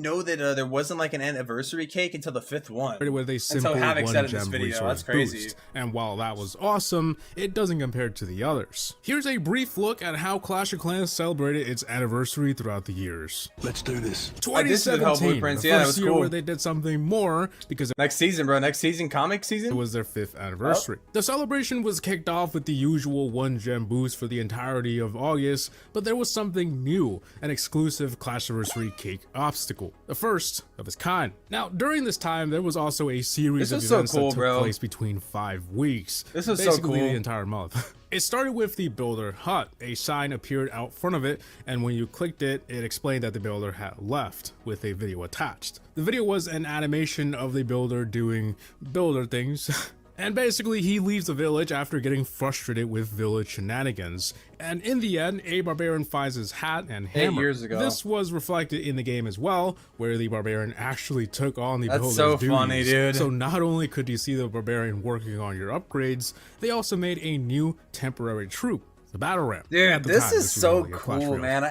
know that there wasn't like an anniversary cake until the 5th one. With a simple until Havoc said in this one-gem video. resource That's crazy. boost. And while that was awesome, it doesn't compare to the others. Here's a brief look at how Clash of Clans celebrated its anniversary throughout the years. Let's do this. 2017, Blueprints. the Yeah, that first was year cool. where they did something more, because next season, bro. Next season, comic season. It was their 5th anniversary. The celebration was kicked off with the usual 1-gem boost for the entirety of August, but there was something new, an exclusive Clashiversary cake obstacle, the first of its kind. Now, during this time, there was also a series of events that took place between 5 weeks. This was basically so cool. the entire month. It started with the builder hut. A sign appeared out front of it, and when you clicked it, it explained that the builder had left, with a video attached. The video was an animation of the builder doing builder things. And basically, he leaves the village after getting frustrated with village shenanigans. And in the end, a barbarian finds his hat and hammer. 8 years ago. This was reflected in the game as well, where the barbarian actually took on the builder's so duties. funny, dude. So not only could you see the barbarian working on your upgrades, they also made a new temporary troop, the battle ramp. Dude, this is so cool, man.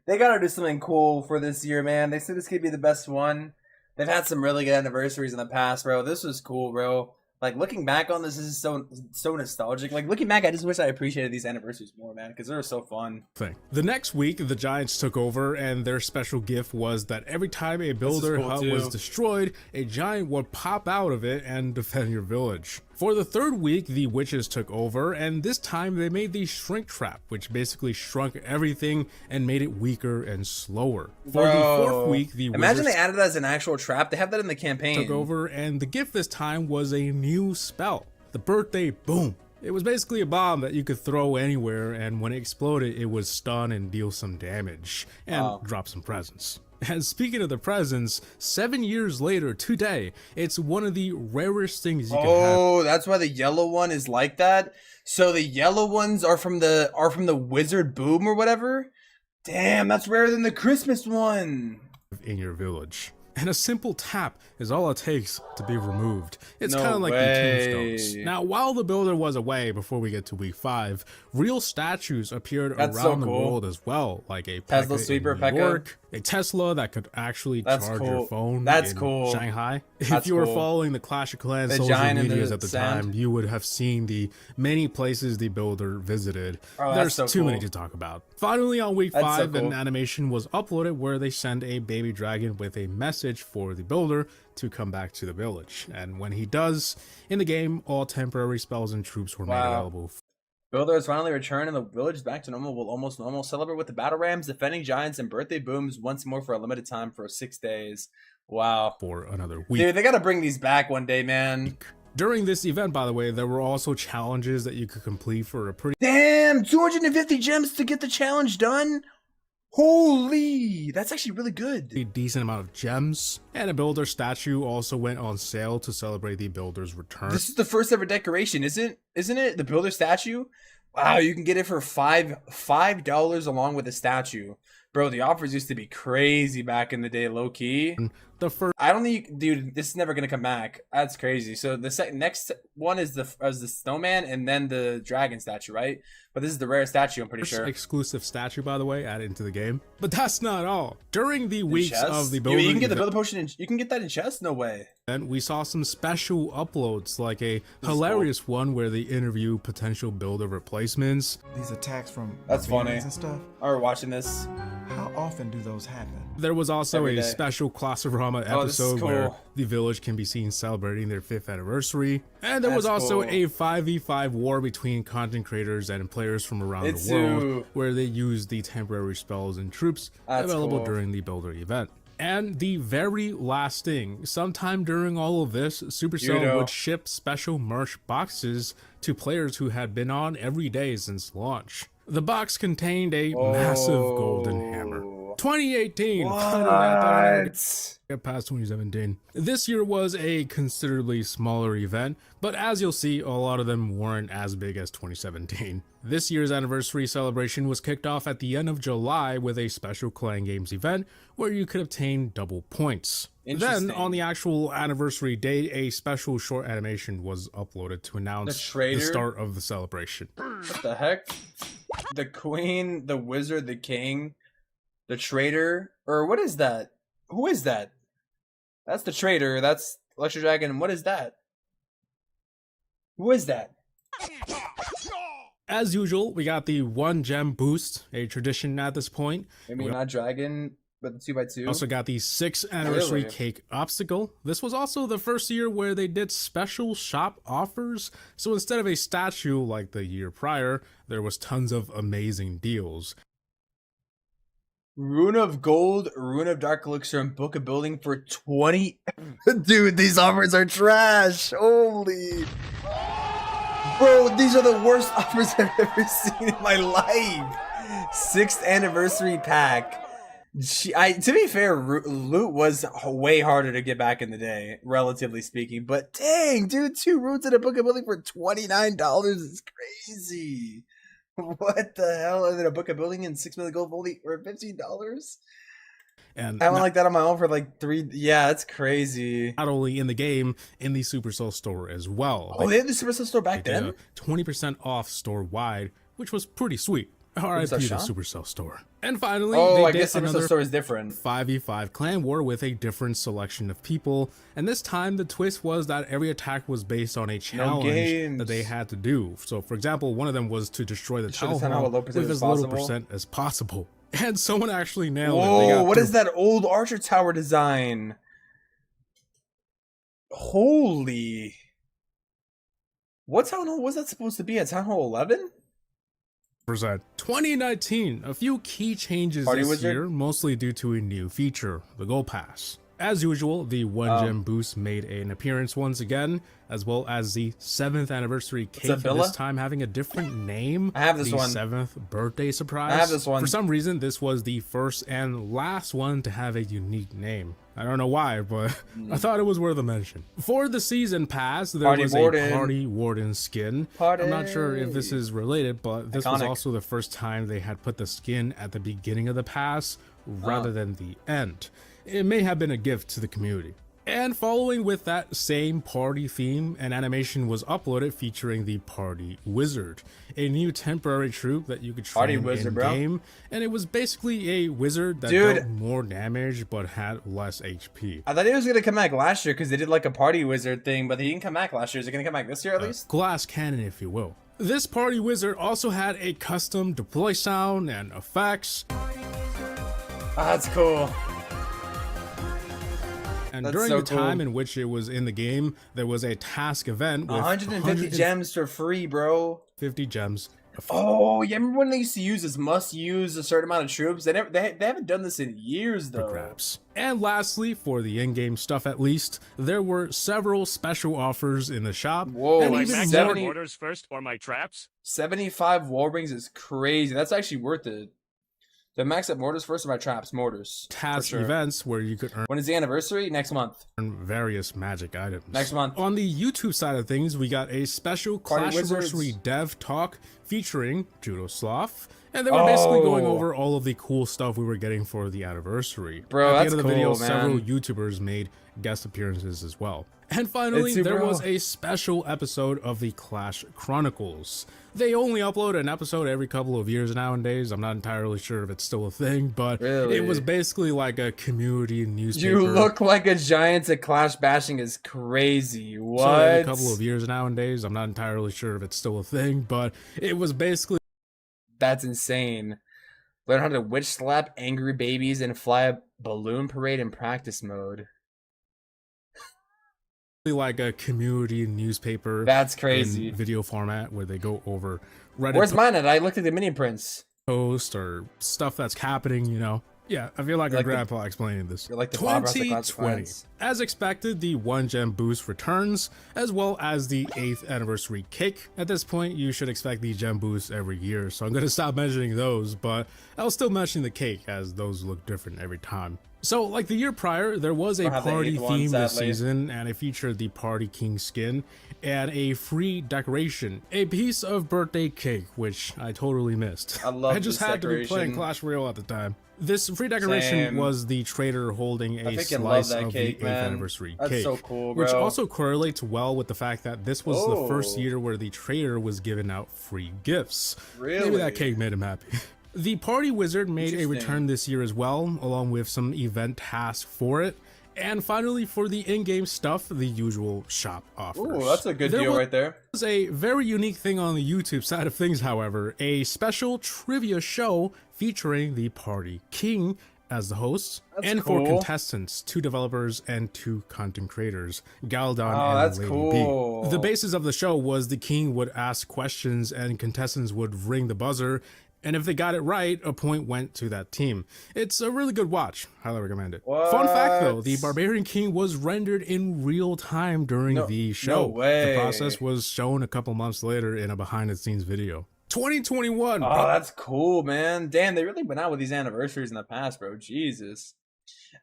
They gotta do something cool for this year, man. They said this could be the best one. They've had some really good anniversaries in the past, bro. This was cool, bro. Like, looking back on this is so nostalgic. Like, looking back, I just wish I appreciated these anniversaries more, man, because they were so fun. The next week, the Giants took over, and their special gift was that every time a builder hut was destroyed, a giant would pop out of it and defend your village. For the 3rd week, the witches took over, and this time they made the shrink trap, which basically shrunk everything and made it weaker and slower. For the 4th week, the imagine they added that as an actual trap. They have that in the campaign. Took over, and the gift this time was a new spell, the birthday boom. It was basically a bomb that you could throw anywhere, and when it exploded, it would stun and deal some damage, and drop some presents. And speaking of the presents, 7 years later today, it's one of the rarest things you can have. Oh, that's why the yellow one is like that? So the yellow ones are from the Wizard Boom or whatever? Damn, that's rarer than the Christmas one. In your village. And a simple tap is all it takes to be removed. It's No kind of like the way. tombstones. Now, while the builder was away before we get to week 5, real statues appeared That's around so the cool. world as well, like a Tesla Pekka sweeper, in New Pekka. York, a Tesla that could actually That's charge cool. your phone That's in cool. Shanghai. That's If you were cool. following the Clash of Clans The social giant in medias the at the sand. time, you would have seen the many places the builder visited. Oh, that's There's so too many cool. to talk about. Finally, on week That's so 5, an cool. animation was uploaded where they send a baby dragon with a message message for the builder to come back to the village. And when he does, in the game, all temporary spells and troops were made available. Builder has finally returned and the village is back to normal. Will almost normal. Celebrate with the battle rams, defending giants, and birthday booms once more for a limited time for 6 days. Wow. For another week. Dude, they gotta bring these back one day, man. During this event, by the way, there were also challenges that you could complete for a pretty— Damn, 250 gems to get the challenge done? Holy, that's actually really good. A decent amount of gems. And a builder statue also went on sale to celebrate the builder's return. This is the first ever decoration, isn't it? The builder statue? Wow, you can get it for $5 along with the statue. Bro, the offers used to be crazy back in the day, low key. The first— I don't think, dude, this is never gonna come back. That's crazy. So the next one is the snowman and then the dragon statue, right? But this is the rare statue, I'm pretty sure. Exclusive statue, by the way, added into the game. But that's not all. During the weeks of the builder, you can get the builder potion. You can get that in chest. No way. And we saw some special uploads, like a hilarious one where they interview potential builder replacements. These attacks from that's funny and stuff. I were watching this. How often do those happen? There was also a special Clashiversary episode where the village can be seen celebrating their 5th anniversary. And there was also a 5v5 war between content creators and players from around the world where they used the temporary spells and troops available during the builder event. And the very last thing, sometime during all of this, Supercell would ship special merch boxes to players who had been on every day since launch. The box contained a massive golden hammer. 2018. Get past 2017. This year was a considerably smaller event, but as you'll see, a lot of them weren't as big as 2017. This year's anniversary celebration was kicked off at the end of July with a special Clan Games event where you could obtain double points. Then, on the actual anniversary date, a special short animation was uploaded to announce the start of the celebration. What the heck? The queen, the wizard, the king, the traitor, or what is that? Who is that? That's the traitor. That's Elixir Dragon. What is that? Who is that? As usual, we got the 1 gem boost, a tradition at this point. Maybe not dragon, but the 2x2. Also got the 6th anniversary cake obstacle. This was also the first year where they did special shop offers. So instead of a statue like the year prior, there was tons of amazing deals. Rune of Gold, Rune of Dark Elixir, and Book of Building for 20. Dude, these offers are trash. Holy. Bro, these are the worst offers I've ever seen in my life. 6th anniversary pack. To be fair, loot was way harder to get back in the day, relatively speaking. But dang, dude, 2 runes and a Book of Building for $29 is crazy. What the hell? And then a Book of Building and 6 million gold only for $15? And I went like that on my own for like 3. Yeah, that's crazy. Not only in the game, in the Supercell store as well. Oh, they had the Supercell store back then? 20% off store wide, which was pretty sweet. RIP the Supercell store. And finally, I guess Supercell store is different. 5v5 clan war with a different selection of people. And this time, the twist was that every attack was based on a challenge that they had to do. So, for example, one of them was to destroy the Townhall with as little percent as possible. And someone actually nailed it. Whoa, what is that old Archer Tower design? Holy. What Townhall was that supposed to be? At Townhall 11? 2019, a few key changes this year, mostly due to a new feature, the Gold Pass. As usual, the 1 gem boost made an appearance once again, as well as the 7th anniversary cake, this time having a different name. I have this one. The 7th birthday surprise. I have this one. For some reason, this was the first and last one to have a unique name. I don't know why, but I thought it was worth a mention. For the season pass, there was a Party Warden skin. I'm not sure if this is related, but this was also the first time they had put the skin at the beginning of the pass rather than the end. It may have been a gift to the community. And following with that same party theme, an animation was uploaded featuring the Party Wizard, a new temporary troop that you could train in-game, and it was basically a wizard that dealt more damage but had less HP. I thought he was going to come back last year because they did like a Party Wizard thing, but he didn't come back last year. Is he going to come back this year at least? Glass cannon, if you will. This Party Wizard also had a custom deploy sound and effects. That's cool. And That's during so the time cool. in which it was in the game, there was a task event with 150 gems for free, bro. 50 gems. Oh, yeah, remember when they used to use this must use a certain amount of troops? They haven't done this in years, though. Grabs. And lastly, for the in-game stuff at least, there were several special offers in the shop. Whoa, and Do I even max more out mortars first or my traps? 75 wall rings is crazy. That's actually worth it. The max up mortars first or my traps? Mortars. task for sure. events where you could earn When is the anniversary? Next month. various magic items. Next month. On the YouTube side of things, we got a special Party Clashiversary Wizards. dev talk featuring Judo Sloth. And they were basically going over all of the cool stuff we were getting for the anniversary. Bro, At the that's end of the video, cool, several man. YouTubers made guest appearances as well. And finally, It's there bro. was a special episode of the Clash Chronicles. They only upload an episode every couple of years nowadays. I'm not entirely sure if it's still a thing, but Really? it was basically like a community newspaper. You look like a giant at Clash bashing is crazy. What? So every couple of years nowadays. I'm not entirely sure if it's still a thing, but it was basically That's insane. Learn how to witch slap angry babies and fly a balloon parade in practice mode. like a community newspaper. That's crazy. In video format where they go over Reddit Where's mine at? I looked at the Minion prints. post or stuff that's happening, you know. Yeah, I feel like a Like grandpa explaining this. You're like the Bob Ross of 2020. consequence. As expected, the 1 gem boost returns, as well as the 8th anniversary cake. At this point, you should expect the gem boosts every year, so I'm going to stop mentioning those, but I'll still mention the cake, as those look different every time. So, like the year prior, there was a Don't have the party 8th one, theme this sadly. season, and it featured the Party King skin and a free decoration, a piece of birthday cake, which I totally missed. I love I just this had to be playing decoration. Clash Royale at the time. This free decoration Same. was the trader holding a freaking slice love that of cake, the 8th man. anniversary That's cake, so cool, which bro. also correlates well with the fact that this was the first Oh. year where the trader was giving out free gifts. Maybe Really? that cake made him happy. The Party Wizard made a Interesting. return this year as well, along with some event tasks for it. And finally, for the in-game stuff, the usual shop offers. Ooh, that's a good There deal was- right there. was a very unique thing on the YouTube side of things, however, a special trivia show featuring the Party King as the host, That's and for cool. contestants, 2 developers and 2 content creators, Galdon Oh, and that's Lady cool. B. The basis of the show was the King would ask questions and contestants would ring the buzzer, and if they got it right, a point went to that team. It's a really good watch. Highly recommend it. Fun fact though, the Barbarian King was rendered in real time during the show. way. The process was shown a couple months later in a behind the scenes video. 2021. Oh, that's cool, man. Damn, they really went out with these anniversaries in the past, bro. Jesus.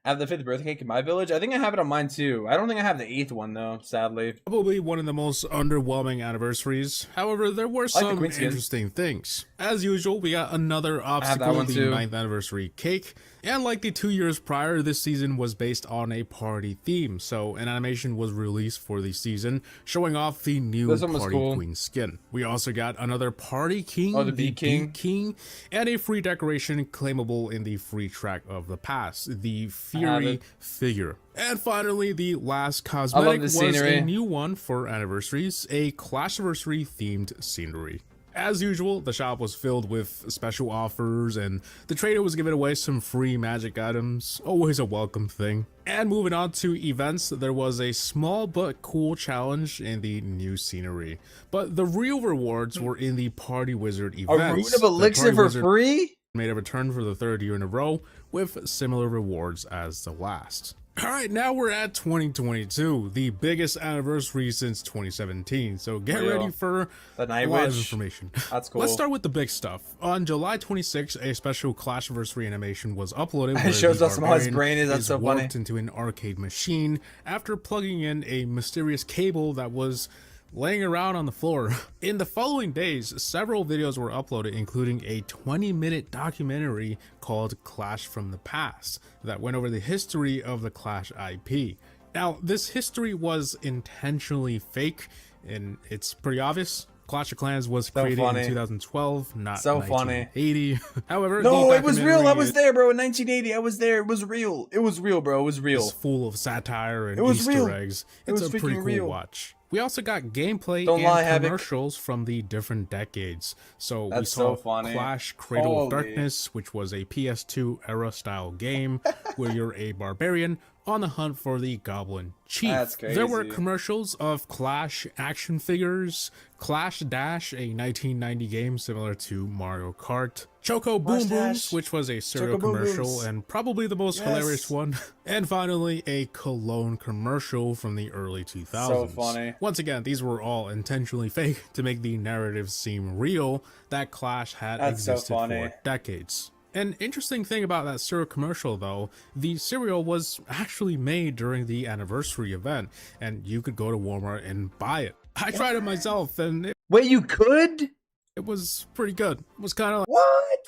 I have the 5th birthday cake in my village. I think I have it on mine too. I don't think I have the 8th one though, sadly. Probably one of the most underwhelming anniversaries. However, there were I like the some Queen skin. interesting things. As usual, we got another that obstacle, one the too. 9th anniversary cake. And like the 2 years prior, this season was based on a party theme. So an animation was released for the season, showing off the new This one was Party cool. Queen skin. We also got another Party King, Oh, the Bee King. and a free decoration claimable in the free track of the past, the have Fury it. figure. And finally, the last cosmetic the was scenery. a new one for anniversaries, a Clashiversary themed scenery. As usual, the shop was filled with special offers, and the trader was giving away some free magic items, always a welcome thing. And moving on to events, there was a small but cool challenge in the new scenery. But the real rewards were in the Party Wizard A events. root of The elixir Party for Wizard free? made a return for the 3rd year in a row with similar rewards as the last. All right, now we're at 2022, the biggest anniversary since 2017. So get Real. ready for The a Night lot of Witch. information. That's cool. Let's start with the big stuff. On July 26th, a special Clashiversary animation was uploaded. It where shows the how small his Barbarian brain is, that's so funny. warped into an arcade machine after plugging in a mysterious cable that was laying around on the floor. In the following days, several videos were uploaded, including a 20-minute documentary called Clash from the Past that went over the history of the Clash IP. Now, this history was intentionally fake, and it's pretty obvious. Clash of Clans was created funny. in 2012, not So funny. 1980. However, No, the it was real. I documentary was there, bro. In 1980, I was there. It was real. It was real, bro. It was real. is full of satire and It was Easter real. eggs. It It's was a pretty freaking cool real. watch. We also got gameplay Don't lie, and Havoc. commercials from the different decades. So we That's saw so funny. Clash Cradle of Holy. Darkness, which was a PS2 era style game where you're a barbarian on the hunt for the Goblin Chief. That's There were crazy. commercials of Clash action figures, Clash Dash, a 1990 game similar to Mario Kart, Choco Boom Booms, which was a cereal Choco Boom commercial Booms. and probably the most Yes. hilarious one, and finally a cologne commercial from the early 2000s. So funny. Once again, these were all intentionally fake to make the narrative seem real that Clash had That's so existed funny. for decades. An interesting thing about that cereal commercial, though, the cereal was actually made during the anniversary event, and you could go to Walmart and buy it. I tried it myself, and Wait, you could? it was pretty good. It was kind of like, What?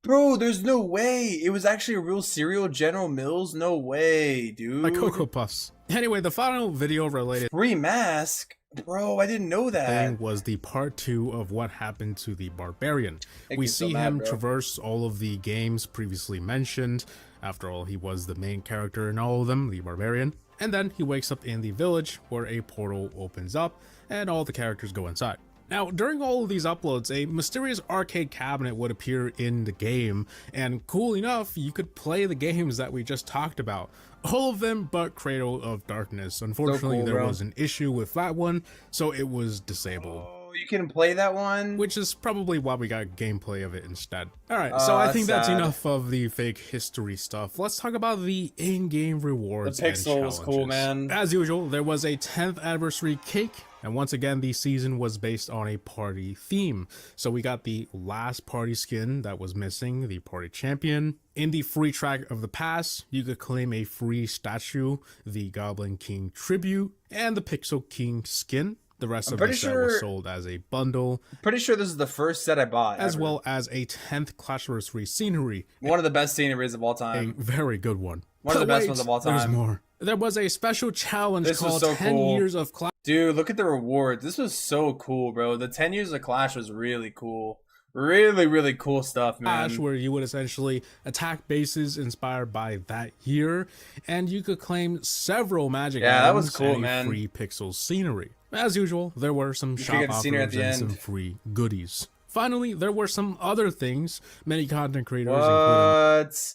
Bro, there's no way. It was actually a real cereal, General Mills? No way, dude. like Cocoa Puffs. Anyway, the final video related Free mask? Bro, I didn't know that. thing was the part 2 of what happened to the barbarian. Make We me so see mad, him bro. traverse all of the games previously mentioned. After all, he was the main character in all of them, the barbarian. And then he wakes up in the village where a portal opens up and all the characters go inside. Now, during all of these uploads, a mysterious arcade cabinet would appear in the game, and cool enough, you could play the games that we just talked about. All of them but Cradle of Darkness. Unfortunately, cool, there bro. was an issue with that one, so it was disabled. Oh, you can play that one? Which is probably why we got gameplay of it instead. Alright, so I think that's sad. enough of the fake history stuff. Let's talk about the in-game rewards The pixel and was challenges. cool, man. As usual, there was a 10th anniversary cake, and once again, the season was based on a party theme. So we got the last party skin that was missing, the party champion. In the free track of the pass, you could claim a free statue, the Goblin King tribute, and the Pixel King skin. The rest I'm of the pretty set sure- was sold as a bundle, Pretty sure this is the first set I bought. as ever. well as a 10th Clashiversary scenery. One of the best sceneries of all A time. very good one. One of the But best wait, ones of all There's time. more. There was a special challenge This was called so 10 cool. Years of Clash. Dude, look at the rewards. This was so cool, bro. The 10 years of Clash was really cool. Really, really cool stuff, man. Where you would essentially attack bases inspired by that year, and you could claim several magic Yeah, that items was cool, and a man. free pixel scenery. As usual, there were some You shop figured the scenery at offers the and some end. free goodies. Finally, there were some other things many content creators, What?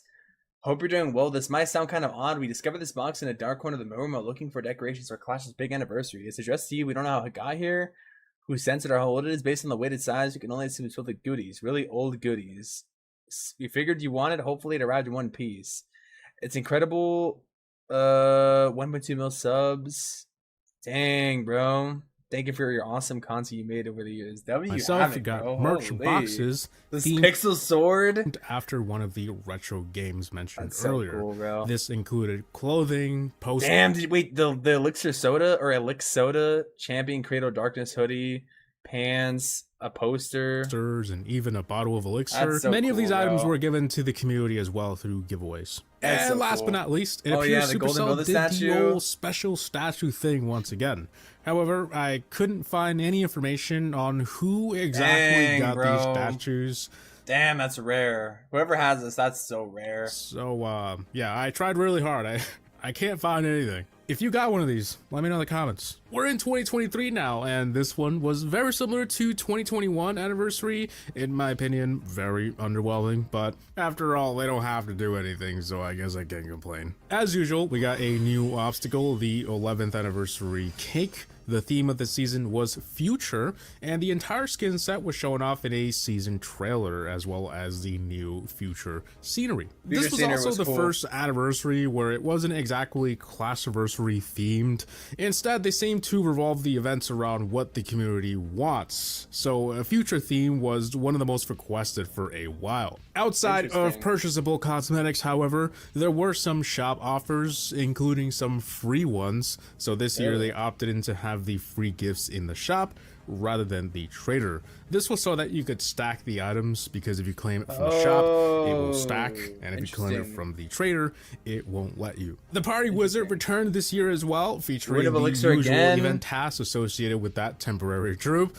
Hope you're doing well. This might sound kind of odd. We discovered this box in a dark corner of the room while looking for decorations for Clash's big anniversary. It's addressed to you. We don't know how it got here, who sent it, or how old it is. Based on the weighted size, you can only assume it's filled with goodies. Really old goodies. We figured you wanted. Hopefully it arrived in one piece. It's incredible. 1.2 mil subs. Dang, bro. Thank you for your awesome content you made over the years. W Myself, have you it, got bro. merch Holy. boxes. This themed pixel sword after one of the retro games mentioned That's so earlier. cool, bro. This included clothing, posters. Damn, wait, the Elixir soda or Elixir soda champion Cradle of Darkness hoodie, pants, a poster, and even a bottle of Elixir. That's so Many of these cool, items bro. were given to the community as well through giveaways. That's And so last cool. but not least, it Oh, yeah, appears the Golden Supercell Builder did statue. the old special statue thing once again. However, I couldn't find any information on who exactly Dang, got bro. these statues. Damn, that's rare. Whoever has this, that's so rare. So, yeah, I tried really hard. I can't find anything. If you got one of these, let me know in the comments. We're in 2023 now, and this one was very similar to 2021 anniversary. In my opinion, very underwhelming, but after all, they don't have to do anything, so I guess I can't complain. As usual, we got a new obstacle, the 11th anniversary cake. The theme of the season was future, and the entire skin set was shown off in a season trailer, as well as the new future scenery. Future This was scenery also was the cool. first anniversary where it wasn't exactly Clashiversary themed. Instead, they seemed to revolve the events around what the community wants. So a future theme was one of the most requested for a while. Outside of Interesting. purchasable cosmetics, however, there were some shop offers, including some free ones. So this year they opted in to have the free gifts in the shop rather than the trader. This was so that you could stack the items, because if you claim it from the shop, it will stack, and if you claim it interesting. from the trader, it won't let you. The Party Wizard returned this year as well, featuring Win of the Elixir usual again. event tasks associated with that temporary troop.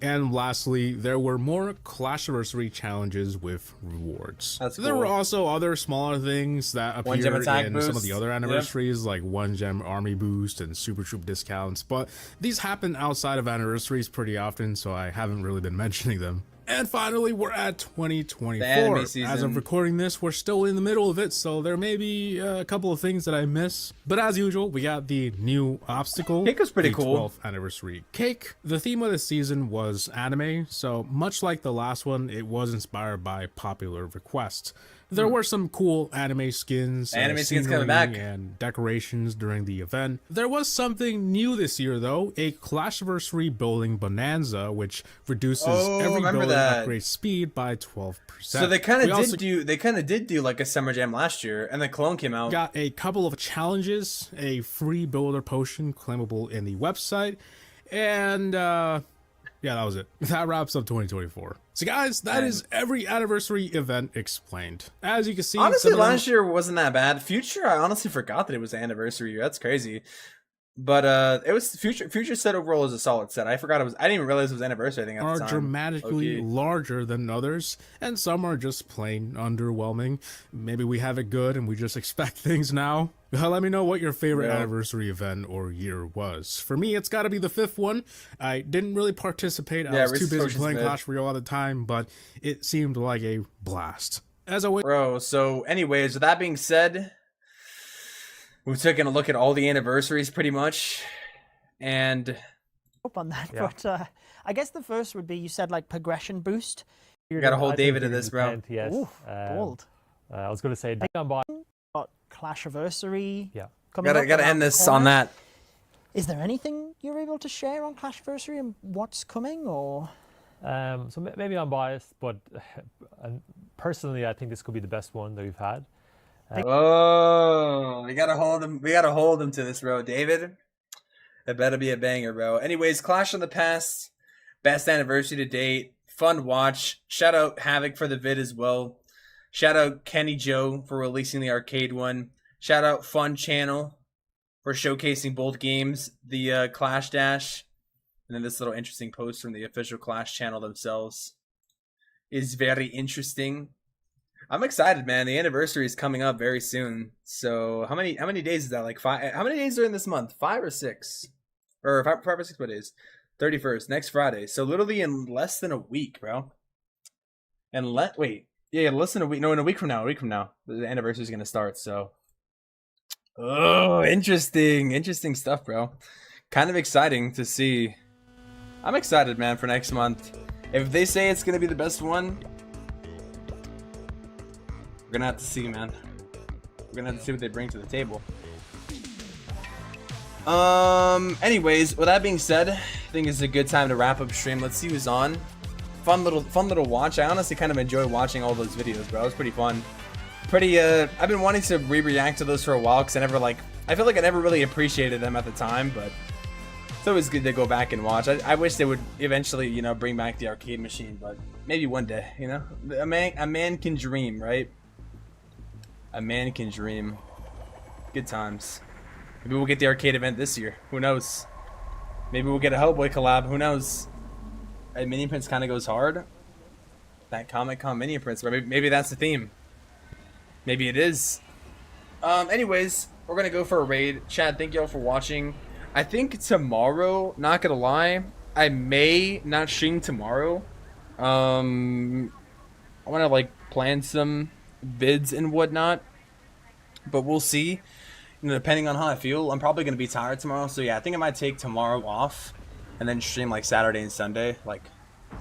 And lastly, there were more Clashiversary challenges with rewards. That's cool. There were also other smaller things that appeared in some of the other anniversaries, like 1 gem army boost and super troop discounts, but these happen outside of anniversaries pretty often, so I haven't really been mentioning them. And finally, we're at 2024. As of recording this, we're still in the middle of it, so there may be a couple of things that I miss. But as usual, we got the new obstacle. Cake was pretty cool. 12th anniversary cake. The theme of the season was anime, so much like the last one, it was inspired by popular requests. There were some cool anime skins, coming back, and decorations during the event. There was something new this year, though, a Clashiversary building bonanza, which reduces every building upgrade speed by 12%. So they kind of did do like a summer jam last year, and the clone came out. Got a couple of challenges, a free builder potion claimable in the website, and yeah, that was it. That wraps up 2024. So guys, that is every anniversary event explained. As you can see, honestly, last year wasn't that bad. Future, I honestly forgot that it was the anniversary year. That's crazy. But it was Future set overall is a solid set. I forgot it was. I didn't even realize it was anniversary. I think at the time. Are dramatically larger than others, and some are just plain underwhelming. Maybe we have it good and we just expect things now. Let me know what your favorite anniversary event or year was. For me, it's got to be the 5th one. I didn't really participate. I was too busy playing Clash Royale all the time, but it seemed like a blast. As always, bro. So, anyways, with that being said, we've taken a look at all the anniversaries pretty much, and up on that. But I guess the first would be, you said like progression boost. You got to hold David to this, bro. Yes. Ooh, bold. I was going to say Clashiversary. Yeah. Gotta end this on that. Is there anything you're able to share on Clashiversary and what's coming, or? So maybe I'm biased, but personally, I think this could be the best one that we've had. Oh, we gotta hold him. We gotta hold him to this, bro. David, it better be a banger, bro. Anyways, Clash in the Past, best anniversary to date, fun watch. Shout out Havoc for the vid as well. Shout out Kenny Joe for releasing the arcade one. Shout out Fun Channel for showcasing both games, the Clash Dash, and then this little interesting post from the official Clash channel themselves is very interesting. I'm excited, man. The anniversary is coming up very soon. So how many days is that? Like 5? How many days are in this month? 5 or 6? Or 5 or 6 what days? 31st, next Friday. So literally in less than a week, bro. And less than a week. No, in a week from now. The anniversary is gonna start. So, oh, interesting stuff, bro. Kind of exciting to see. I'm excited, man, for next month. If they say it's gonna be the best one, we're gonna have to see, man. We're gonna have to see what they bring to the table. Anyways, with that being said, I think it's a good time to wrap up stream. Let's see who's on. Fun little watch. I honestly kind of enjoy watching all those videos, bro. It was pretty fun. I've been wanting to react to those for a while because I feel like I never really appreciated them at the time, but it's always good to go back and watch. I wish they would eventually, you know, bring back the arcade machine, but maybe one day, you know. A man can dream, right? A man can dream. Good times. Maybe we'll get the arcade event this year. Who knows? Maybe we'll get a Hellboy collab. Who knows? Minion Prince kind of goes hard. That Comic-Con Minion Prince. Maybe that's the theme. Maybe it is. Anyways, we're going to go for a raid. Chad, thank y'all for watching. I think tomorrow, not going to lie, I may not stream tomorrow. I want to like plan some vids and whatnot. But we'll see. You know, depending on how I feel, I'm probably going to be tired tomorrow. So yeah, I think I might take tomorrow off and then stream like Saturday and Sunday, like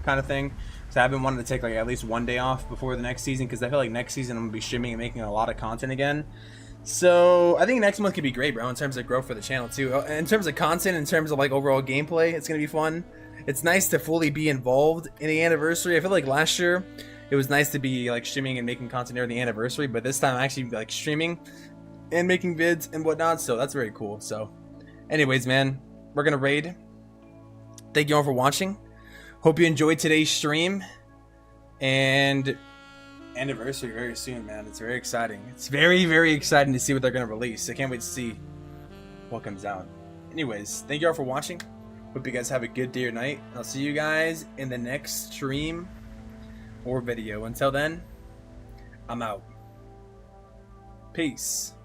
kind of thing. So I've been wanting to take like at least one day off before the next season, because I feel like next season I'm going to be streaming and making a lot of content again. So I think next month could be great, bro, in terms of growth for the channel too. In terms of content, in terms of like overall gameplay, it's going to be fun. It's nice to fully be involved in the anniversary. I feel like last year it was nice to be like streaming and making content during the anniversary, but this time I'm actually like streaming and making vids and whatnot, so that's very cool. So anyways, man, we're going to raid. Thank you all for watching. Hope you enjoyed today's stream. And anniversary very soon, man. It's very exciting. It's very, very exciting to see what they're going to release. I can't wait to see what comes out. Anyways, thank you all for watching. Hope Hope you guys have a good day or night. I'll see you guys in the next stream or video. Until then, I'm out. Peace.